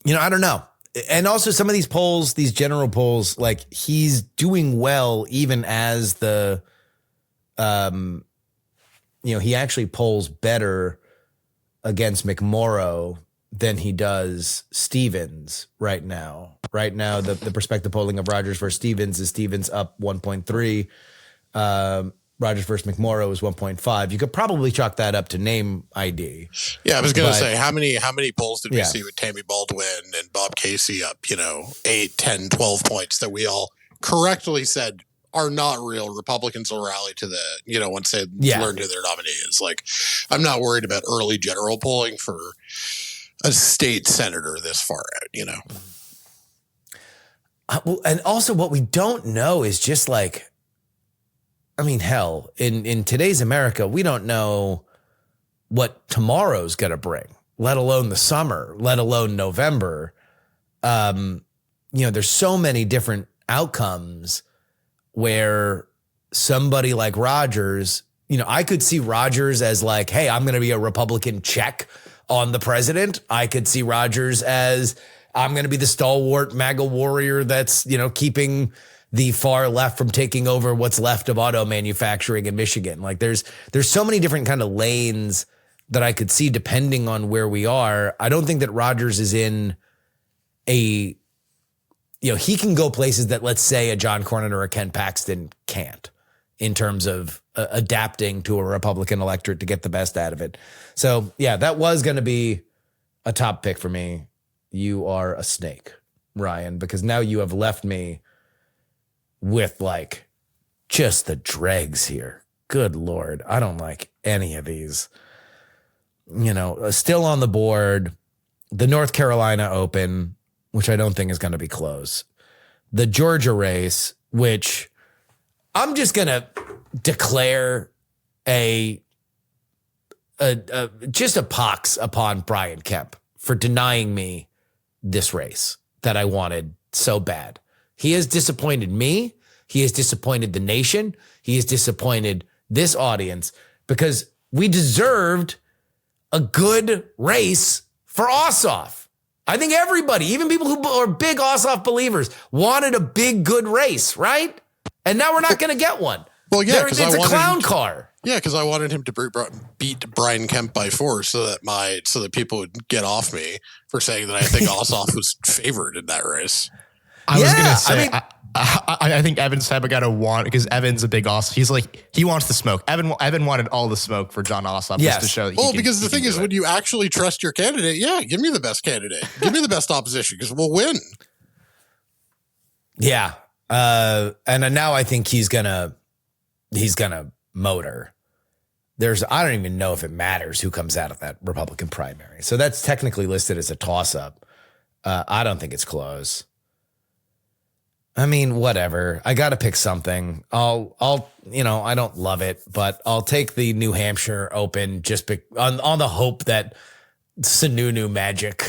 don't know. And also some of these polls, these general polls, like he's doing well even as the, he actually polls better against McMorrow than he does Stevens right now. Right now, the prospective polling of Rogers versus Stevens is Stevens up 1.3. Rogers versus McMorrow is 1.5. You could probably chalk that up to name ID. Yeah, I was going to say, how many polls did we see with Tammy Baldwin and Bob Casey up, 8, 10, 12 points that we all correctly said are not real. Republicans will rally to the, once they learn who their nominee is. Like, I'm not worried about early general polling for a state senator this far out, and also what we don't know is just like, hell, in today's America, we don't know what tomorrow's going to bring, let alone the summer, let alone November. There's so many different outcomes where somebody like Rogers, I could see Rogers as like, hey, I'm going to be a Republican check on the president. I could see Rogers as I'm going to be the stalwart MAGA warrior that's, keeping the far left from taking over what's left of auto manufacturing in Michigan. Like there's so many different kind of lanes that I could see depending on where we are. I don't think that Rogers is in he can go places that, let's say, a John Cornyn or a Ken Paxton can't in terms of adapting to a Republican electorate to get the best out of it. So yeah, that was going to be a top pick for me. You are a snake, Ryan, because now you have left me with like just the dregs here. Good Lord. I don't like any of these. Still on the board, the North Carolina Open, which I don't think is going to be close. The Georgia race, which I'm just going to declare just a pox upon Brian Kemp for denying me this race that I wanted so bad. He has disappointed me. He has disappointed the nation. He has disappointed this audience because we deserved a good race for Ossoff. I think everybody, even people who are big Ossoff believers, wanted a big, good race, right? And now we're not going to get one. Well, yeah, it's a clown car. Yeah, because I wanted him to beat Brian Kemp by force so that people would get off me for saying that I think Ossoff was favored in that race. I was gonna say, I think Evan said got to want, because Evan's a big Ossoff. He's like, he wants the smoke. Evan wanted all the smoke for John Ossoff just to show that because the thing is, when you actually trust your candidate, yeah, give me the best candidate. Give me the best opposition because we'll win. Yeah. And now I think he's gonna motor. I don't even know if it matters who comes out of that Republican primary. So that's technically listed as a toss-up. I don't think it's close. I mean, whatever. I got to pick something. I don't love it, but I'll take the New Hampshire Open just on the hope that Sununu magic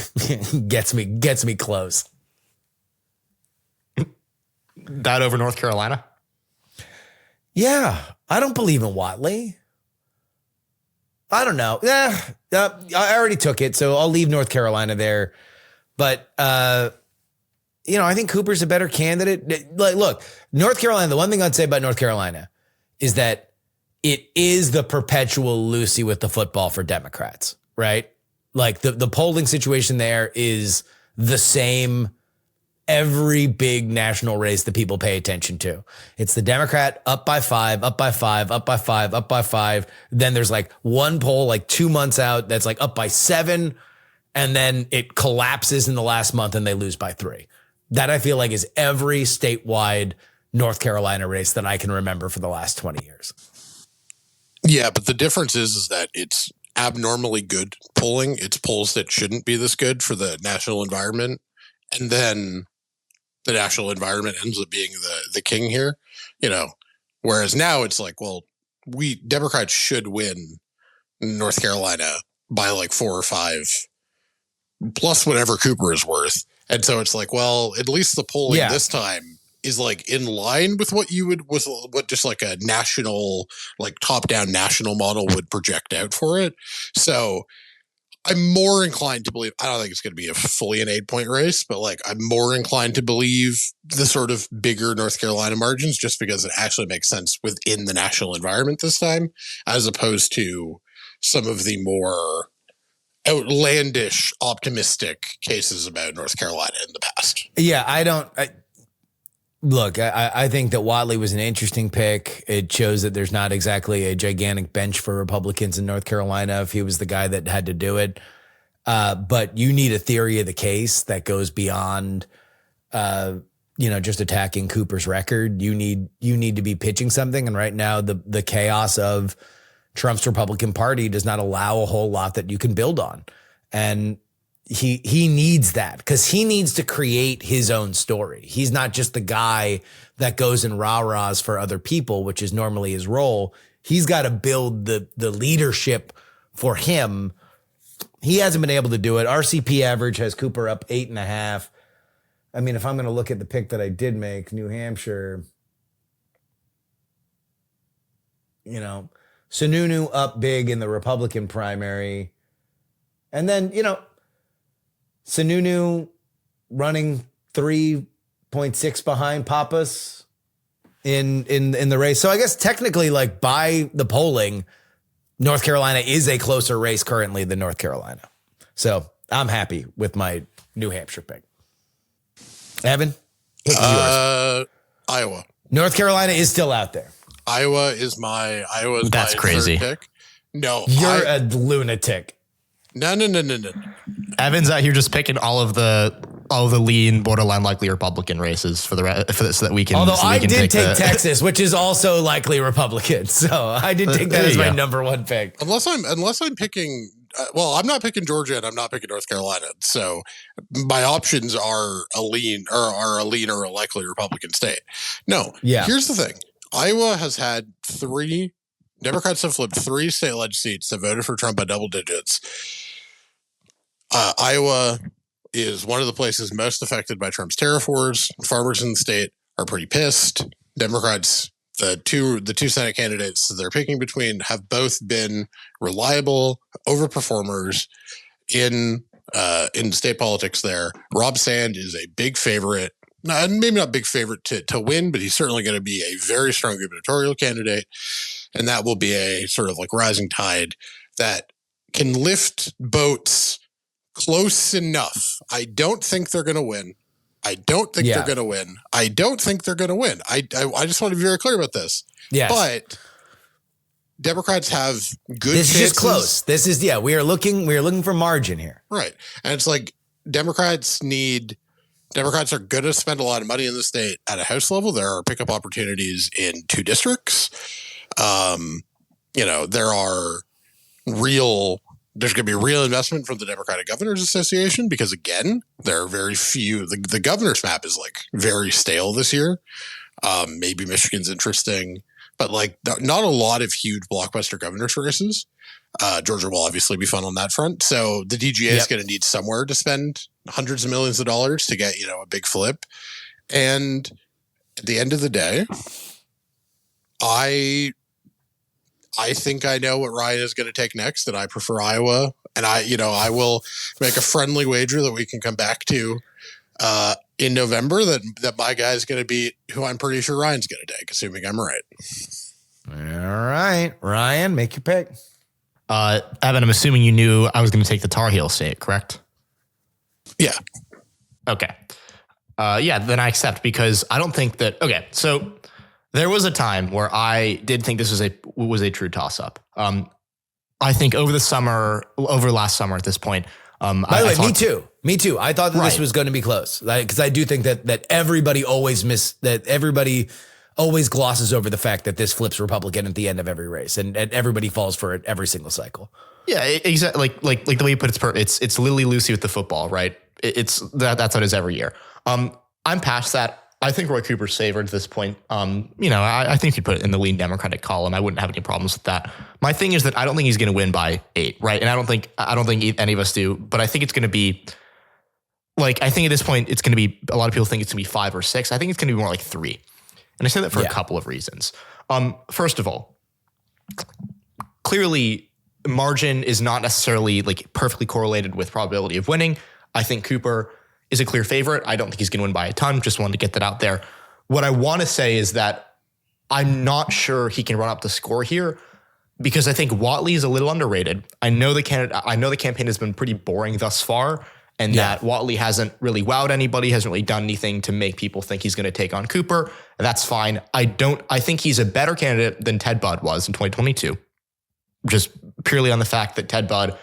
gets me close. That over North Carolina? Yeah, I don't believe in Whatley. I don't know. I already took it, so I'll leave North Carolina there. But, I think Cooper's a better candidate. Like, look, North Carolina, the one thing I'd say about North Carolina is that it is the perpetual Lucy with the football for Democrats, right? Like the polling situation there is the same every big national race that people pay attention to. It's the Democrat up by 5, up by 5, up by 5, up by 5. Then there's like one poll like 2 months out that's like up by 7. And then it collapses in the last month and they lose by 3. That I feel like is every statewide North Carolina race that I can remember for the last 20 years. Yeah, but the difference is that it's abnormally good polling. It's polls that shouldn't be this good for the national environment. And then the national environment ends up being the king here, whereas now it's like, well, Democrats should win North Carolina by like 4 or 5 plus whatever Cooper is worth. And so it's like, well, at least the polling this time is like in line with what what just like a national, like top down national model would project out for it. So I'm more inclined to believe, I don't think it's going to be a fully an 8-point race, but like I'm more inclined to believe the sort of bigger North Carolina margins just because it actually makes sense within the national environment this time, as opposed to some of the more outlandish, optimistic cases about North Carolina in the past. Yeah, I think that Whatley was an interesting pick. It shows that there's not exactly a gigantic bench for Republicans in North Carolina if he was the guy that had to do it. But you need a theory of the case that goes beyond, just attacking Cooper's record. You need to be pitching something. And right now the chaos of Trump's Republican Party does not allow a whole lot that you can build on. And he needs that because he needs to create his own story. He's not just the guy that goes and rah-rahs for other people, which is normally his role. He's got to build the leadership for him. He hasn't been able to do it. RCP average has Cooper up 8.5. I mean, if I'm going to look at the pick that I did make, New Hampshire, Sununu up big in the Republican primary. And then, Sununu running 3.6 behind Pappas in the race. So I guess technically, like by the polling, North Carolina is a closer race currently than North Carolina. So I'm happy with my New Hampshire pick. Evan, pick yours. Iowa. North Carolina is still out there. Iowa is my That's crazy. third pick. No, You're a lunatic. No. Evan's out here just picking all of the lean, borderline likely Republican races for so that we can. Although I did take the Texas, which is also likely Republican, so I did take that as my number one pick. Unless I'm picking. Well, I'm not picking Georgia and I'm not picking North Carolina. So my options are a lean or a likely Republican state. No. Yeah. Here's the thing. Iowa has had Democrats have flipped 3 state-led seats that voted for Trump by double digits. Iowa is one of the places most affected by Trump's tariff wars. Farmers in the state are pretty pissed. Democrats, the two Senate candidates that they're picking between, have both been reliable overperformers in state politics there. Rob Sand is a big favorite. Maybe not big favorite to win, but he's certainly going to be a very strong gubernatorial candidate. And that will be a sort of like rising tide that can lift boats close enough. I don't think they're going to win. I don't think they're going to win. I just want to be very clear about this. Yes. But Democrats have good This chances. is just close. This is, we are looking for margin here. Right. And it's like Democrats are going to spend a lot of money in the state at a House level. There are pickup opportunities in 2 districts. There's going to be real investment from the Democratic Governors Association because, again, there are very few. The governor's map is like very stale this year. Maybe Michigan's interesting, but like not a lot of huge blockbuster governor's races. Georgia will obviously be fun on that front. So the DGA is going to need somewhere to spend hundreds of millions of dollars to get, a big flip. And at the end of the day, I think I know what Ryan is going to take next, and I prefer Iowa. And I will make a friendly wager that we can come back to in November that my guy is going to beat who I'm pretty sure Ryan's going to take, assuming I'm right. All right, Ryan, make your pick. Evan, I'm assuming you knew I was going to take the Tar Heel state, correct? Yeah. Okay. Then I accept because I don't think that. Okay, so there was a time where I did think this was a true toss up. I think over last summer at this point. By the way, me too. I thought that this was going to be close because I do think that everybody always glosses over the fact that this flips Republican at the end of every race, and everybody falls for it every single cycle. Yeah, exactly. Like the way you put it's Lily Lucy with the football, right? That's how it is every year. I'm past that. I think Roy Cooper's favored at this point. I think you'd put it in the lean Democratic column. I wouldn't have any problems with that. My thing is that I don't think he's going to win by 8, right? And I don't think any of us do. But I think it's going to be I think at this point it's going to be a lot of people think it's going to be 5 or 6. I think it's going to be more like 3. And I say that for a couple of reasons. First of all, clearly margin is not necessarily perfectly correlated with probability of winning. I think Cooper is a clear favorite. I don't think he's going to win by a ton. Just wanted to get that out there. What I want to say is that I'm not sure he can run up the score here because I think Whatley is a little underrated. I know the campaign has been pretty boring thus far, and that Whatley hasn't really wowed anybody, hasn't really done anything to make people think he's going to take on Cooper. That's fine. I think he's a better candidate than Ted Budd was in 2022, just purely on the fact that Ted Budd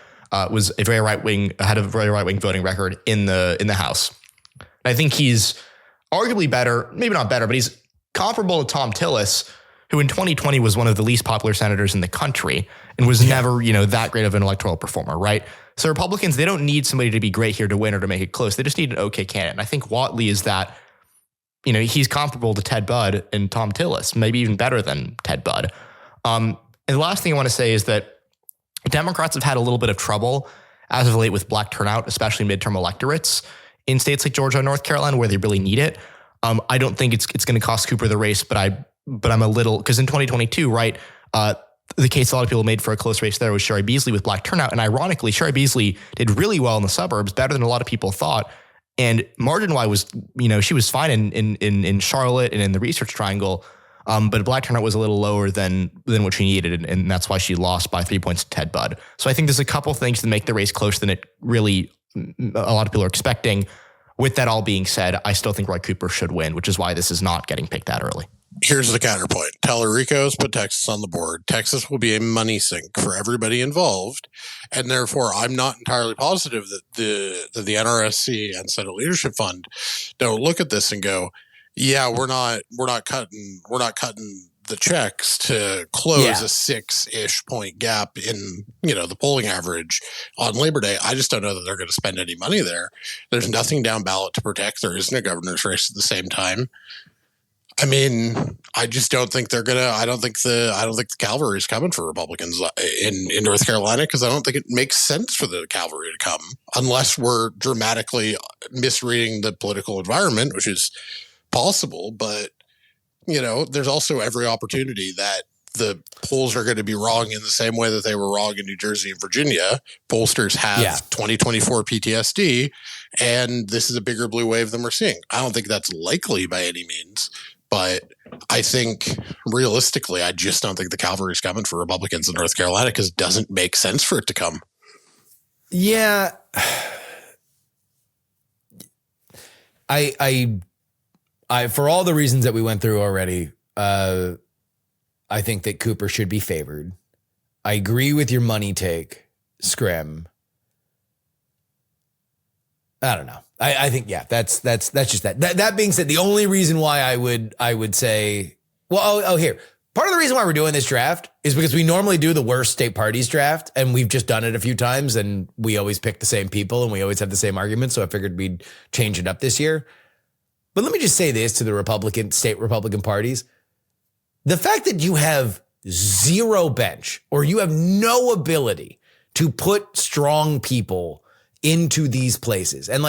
was had a very right wing voting record in the House. And I think he's arguably better, maybe not better, but he's comparable to Tom Tillis, who in 2020 was one of the least popular senators in the country and was never, that great of an electoral performer, right? So Republicans, they don't need somebody to be great here to win or to make it close. They just need an okay candidate. And I think Whatley is that, he's comparable to Ted Budd and Tom Tillis, maybe even better than Ted Budd. And the last thing I want to say is that Democrats have had a little bit of trouble as of late with black turnout, especially midterm electorates in states like Georgia and North Carolina where they really need it. I don't think it's going to cost Cooper the race, but I'm a little, because in 2022, right, the case a lot of people made for a close race there was Sherry Beasley with black turnout. And ironically, Sherry Beasley did really well in the suburbs, better than a lot of people thought. And margin-wise was, she was fine in Charlotte and in the Research Triangle. But black turnout was a little lower than what she needed, and that's why she lost by 3 points to Ted Budd. So I think there's a couple things to make the race closer than it really a lot of people are expecting. With that all being said, I still think Roy Cooper should win, which is why this is not getting picked that early. Here's the counterpoint. Tallarico's put Texas on the board. Texas will be a money sink for everybody involved. And therefore, I'm not entirely positive that the NRSC and Senate Leadership Fund don't look at this and go, yeah, we're not cutting the checks to close a 6-ish point gap in, the polling average on Labor Day. I just don't know that they're going to spend any money there. There's nothing down ballot to protect. There isn't a governor's race at the same time. I mean, I just don't think they're gonna. I don't think the cavalry is coming for Republicans in North Carolina, because I don't think it makes sense for the cavalry to come unless we're dramatically misreading the political environment, which is possible. But there's also every opportunity that the polls are going to be wrong in the same way that they were wrong in New Jersey and Virginia. Pollsters have 2024 PTSD, and this is a bigger blue wave than we're seeing. I don't think that's likely by any means. But I think realistically, I just don't think the cavalry is coming for Republicans in North Carolina, because it doesn't make sense for it to come. Yeah. I for all the reasons that we went through already, I think that Cooper should be favored. I agree with your money take, Scrim. I don't know. I think, that's just that. That being said, the only reason why I would say, here, part of the reason why we're doing this draft is because we normally do the worst state parties draft, and we've just done it a few times, and we always pick the same people, and we always have the same arguments. So I figured we'd change it up this year. But let me just say this to the state Republican parties. The fact that you have zero bench, or you have no ability to put strong people into these places. And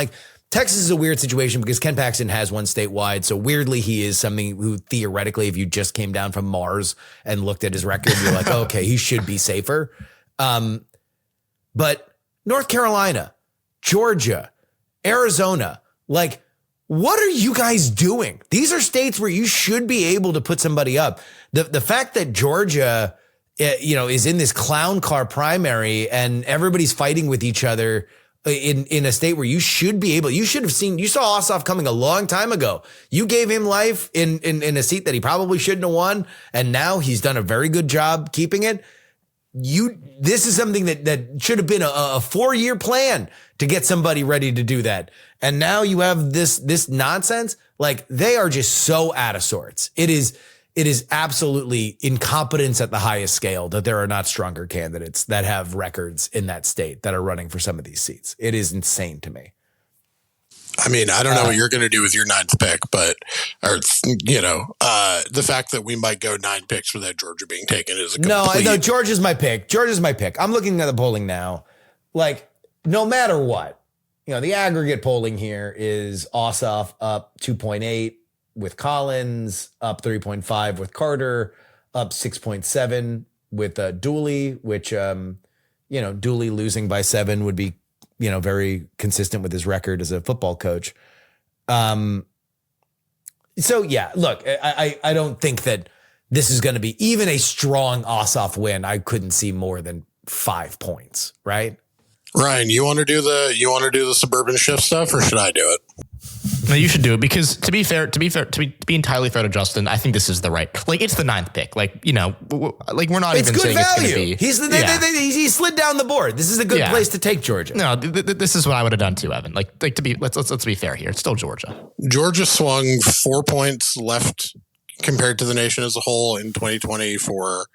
Texas is a weird situation because Ken Paxton has one statewide. So weirdly, he is something who theoretically, if you just came down from Mars and looked at his record, you're like, okay, he should be safer. But North Carolina, Georgia, Arizona, what are you guys doing? These are states where you should be able to put somebody up. The fact that Georgia, is in this clown car primary and everybody's fighting with each other in a state where you should be able, you should have seen, you saw Ossoff coming a long time ago. You gave him life in a seat that he probably shouldn't have won. And now he's done a very good job keeping it. This is something that should have been a 4-year plan to get somebody ready to do that. And now you have this nonsense. They are just so out of sorts. It is absolutely incompetence at the highest scale that there are not stronger candidates that have records in that state that are running for some of these seats. It is insane to me. I mean, I don't know what you're going to do with your 9th pick, but, the fact that we might go 9 picks without Georgia being taken is a complete... No, Georgia's my pick. I'm looking at the polling now. No matter what, the aggregate polling here is Ossoff up 2.8 with Collins, up 3.5 with Carter, up 6.7 with Dooley, which, Dooley losing by 7 would be, very consistent with his record as a football coach. Look, I don't think that this is going to be even a strong Ossoff win. I couldn't see more than 5 points, right? Ryan, you want to do the suburban shift stuff, or should I do it? No, you should do it, because to be entirely fair to Justin, I think this is the right. It's the 9th pick. We're not it's even good saying value. It's going to be. He slid down the board. This is a good place to take Georgia. No, this is what I would have done too, Evan. Let's be fair here. It's still Georgia. Georgia swung 4 points left compared to the nation as a whole in 2024.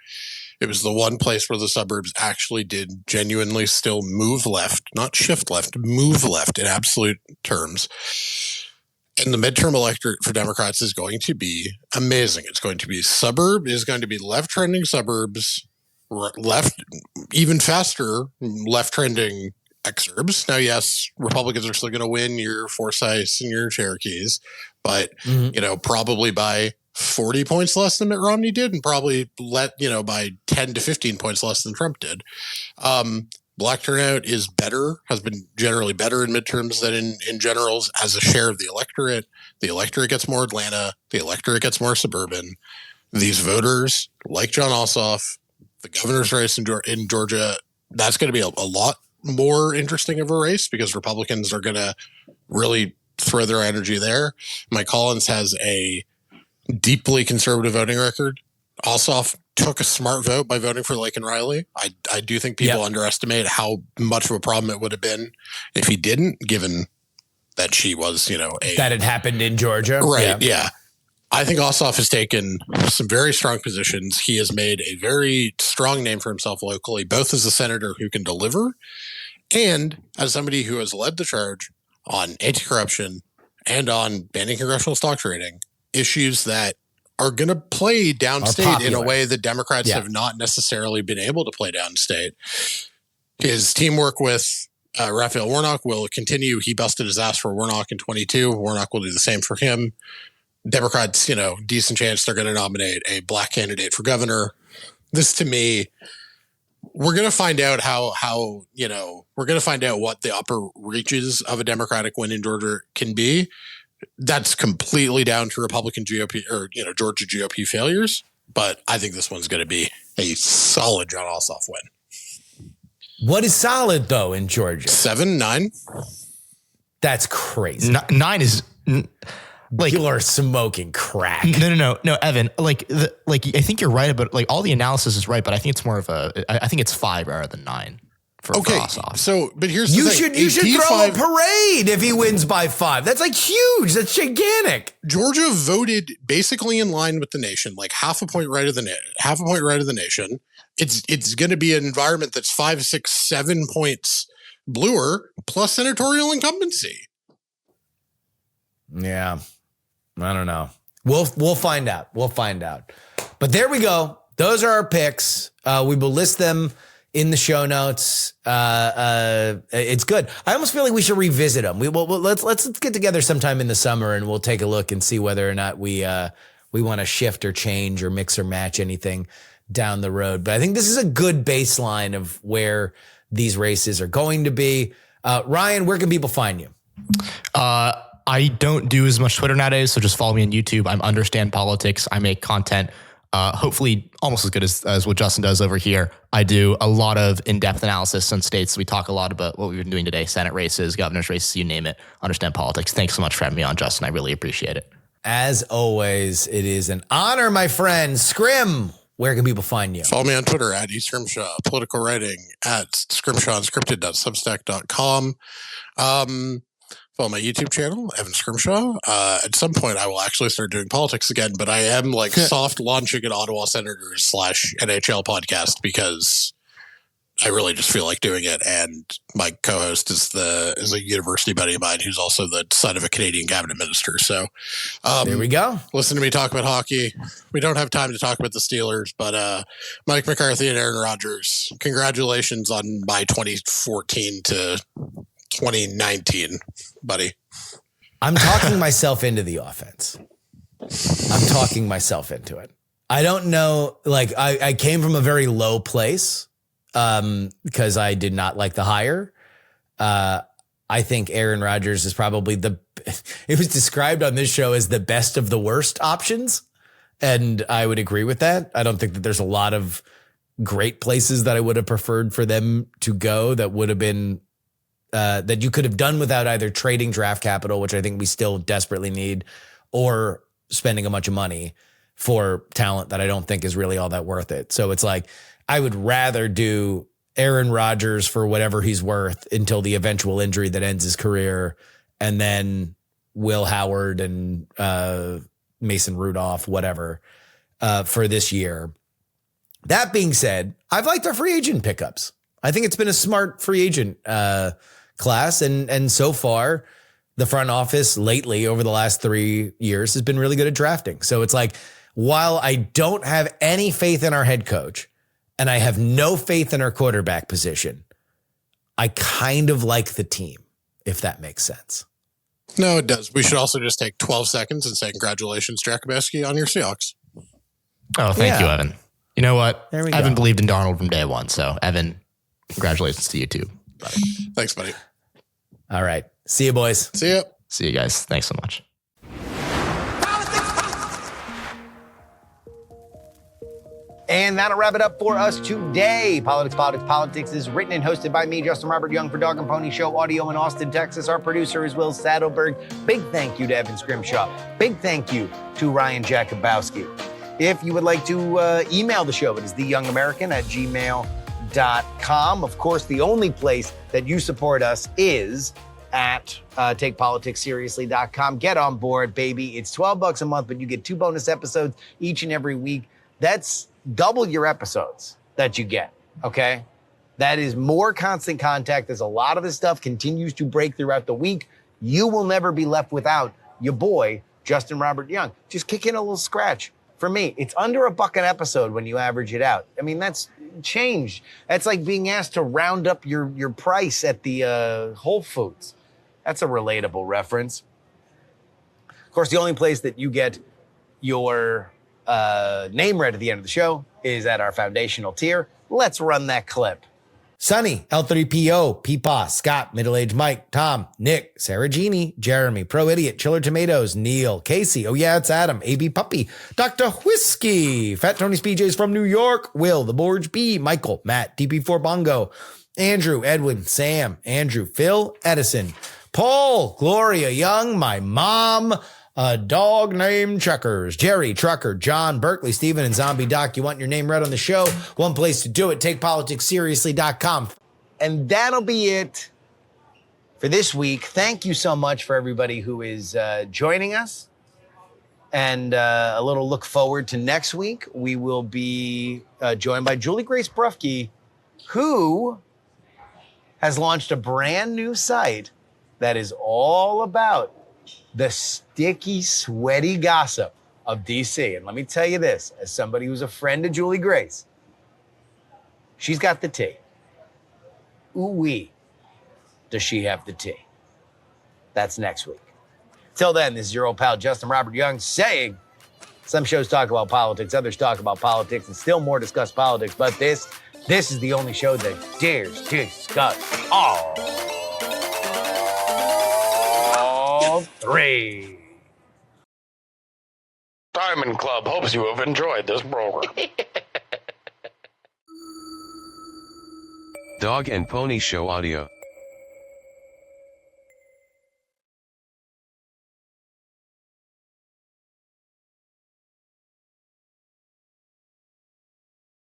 It was the one place where the suburbs actually did genuinely still move left, not shift left, move left in absolute terms. And the midterm electorate for Democrats is going to be amazing. It's going to be left trending suburbs, left, even faster left trending exurbs. Now, yes, Republicans are still going to win your Forsyths and your Cherokees, but, probably by 40 points less than Mitt Romney did, and probably by 10 to 15 points less than Trump did. Black turnout has been generally better in midterms than in generals as a share of the electorate. The electorate gets more Atlanta. The electorate gets more suburban. These voters, like John Ossoff, the governor's race in Georgia, that's going to be a lot more interesting of a race, because Republicans are going to really throw their energy there. Mike Collins has a deeply conservative voting record. Ossoff took a smart vote by voting for Laken Riley. I do think people underestimate how much of a problem it would have been if he didn't, given that she was, that had happened in Georgia. Right. Yeah. I think Ossoff has taken some very strong positions. He has made a very strong name for himself locally, both as a senator who can deliver and as somebody who has led the charge on anti-corruption and on banning congressional stock trading, issues that are going to play downstate in a way that Democrats have not necessarily been able to play downstate. His teamwork with Raphael Warnock will continue. He busted his ass for Warnock in 22. Warnock will do the same for him. Democrats, decent chance they're going to nominate a black candidate for governor. This, to me, we're going to find out we're going to find out what the upper reaches of a Democratic win in Georgia can be. That's completely down to Republican GOP or, Georgia GOP failures. But I think this one's going to be a solid John Ossoff win. What is solid, though, in Georgia? 7, 9. That's crazy. 9 is... you are smoking crack. No, Evan. I think you're right about all the analysis is right, but I think it's more of I think it's 5 rather than 9 for Ossoff. So, but here's the thing. You should throw a parade if he wins by 5. That's huge. That's gigantic. Georgia voted basically in line with the nation, like half a point right of the nation. It's going to be an environment that's 5, 6, 7 points bluer plus senatorial incumbency. Yeah. I don't know. We'll find out. But there we go. Those are our picks. We will list them in the show notes. It's good. I almost feel like we should revisit them. Let's get together sometime in the summer and we'll take a look and see whether or not we want to shift or change or mix or match anything down the road. But I think this is a good baseline of where these races are going to be. Ryan, where can people find you? I don't do as much Twitter nowadays, so just follow me on YouTube. I'm Understand Politics. I make content, hopefully almost as good as what Justin does over here. I do a lot of in-depth analysis on states. We talk a lot about what we've been doing today, Senate races, governor's races, you name it. Understand Politics. Thanks so much for having me on, Justin. I really appreciate it. As always, it is an honor, my friend. Scrim, where can people find you? Follow me on Twitter at @eScrimshaw, political writing at Scrimshaw unscripted.substack.com. Follow my YouTube channel, Evan Scrimshaw. At some point, I will actually start doing politics again, but I am soft launching an Ottawa Senators /NHL podcast because I really just feel like doing it. And my co-host is a university buddy of mine who's also the son of a Canadian cabinet minister. So there we go. Listen to me talk about hockey. We don't have time to talk about the Steelers, but Mike McCarthy and Aaron Rodgers, congratulations on my 2014 to 2019, buddy. I'm talking myself into the offense. I'm talking myself into it. I don't know. I came from a very low place because I did not like the hire. I think Aaron Rodgers is probably it was described on this show as the best of the worst options. And I would agree with that. I don't think that there's a lot of great places that I would have preferred for them to go that would have been that you could have done without either trading draft capital, which I think we still desperately need, or spending a bunch of money for talent that I don't think is really all that worth it. So it's I would rather do Aaron Rodgers for whatever he's worth until the eventual injury that ends his career, and then Will Howard and Mason Rudolph, whatever, for this year. That being said, I've liked our free agent pickups. I think it's been a smart free agent class. And so far, the front office lately over the last 3 years has been really good at drafting. So it's while I don't have any faith in our head coach and I have no faith in our quarterback position, I kind of like the team, if that makes sense. No, it does. We should also just take 12 seconds and say congratulations, Jakubowski, on your Seahawks. Oh, thank you, Evan. You know what? Evan go. believed in Darnold from day one. So, Evan, congratulations to you too, buddy. Thanks, buddy. All right. See you, boys. See ya. See you guys. Thanks so much. And that'll wrap it up for us today. Politics is written and hosted by me, Justin Robert Young, for Dog and Pony Show Audio in Austin, Texas. Our producer is Will Saddleberg. Big thank you to Evan Scrimshaw. Big thank you to Ryan Jakubowski. If you would like to email the show, it is theyoungamerican@gmail.com. Of course, the only place that you support us is at takepoliticsseriously.com. Get on board, baby. It's $12 a month, but you get 2 bonus episodes each and every week. That's double your episodes that you get, okay? That is more constant contact as a lot of this stuff continues to break throughout the week. You will never be left without your boy, Justin Robert Young. Just kick in a little scratch. For me, it's under $1 an episode when you average it out. I mean, that's changed. That's like being asked to round up your price at the Whole Foods. That's a relatable reference. Of course, the only place that you get your name read at the end of the show is at our foundational tier. Let's run that clip. Sonny, L3PO, Peepaw, Scott, Middle-Aged Mike, Tom, Nick, Sarah Jeannie, Jeremy, Pro Idiot, Chiller Tomatoes, Neil, Casey, oh yeah, it's Adam, AB Puppy, Dr. Whiskey, Fat Tony PJs from New York, Will, The Borge B, Michael, Matt, DP4 Bongo, Andrew, Edwin, Sam, Andrew, Phil, Edison, Paul, Gloria Young, my mom, a dog named Checkers, Jerry, Trucker, John, Berkeley, Steven, and Zombie Doc. You want your name read on the show? One place to do it, takepoliticsseriously.com. And that'll be it for this week. Thank you so much for everybody who is joining us. And a little look forward to next week. We will be joined by Julie Grace Brufke, who has launched a brand new site that is all about the sticky, sweaty gossip of DC. And let me tell you this, as somebody who's a friend of Julie Grace, she's got the tea. Ooh-wee, does she have the tea. That's next week. Till then, this is your old pal Justin Robert Young saying, some shows talk about politics, others talk about politics, and still more discuss politics, but this is the only show that dares to discuss all three. Diamond Club hopes you have enjoyed this program. Dog and Pony Show Audio.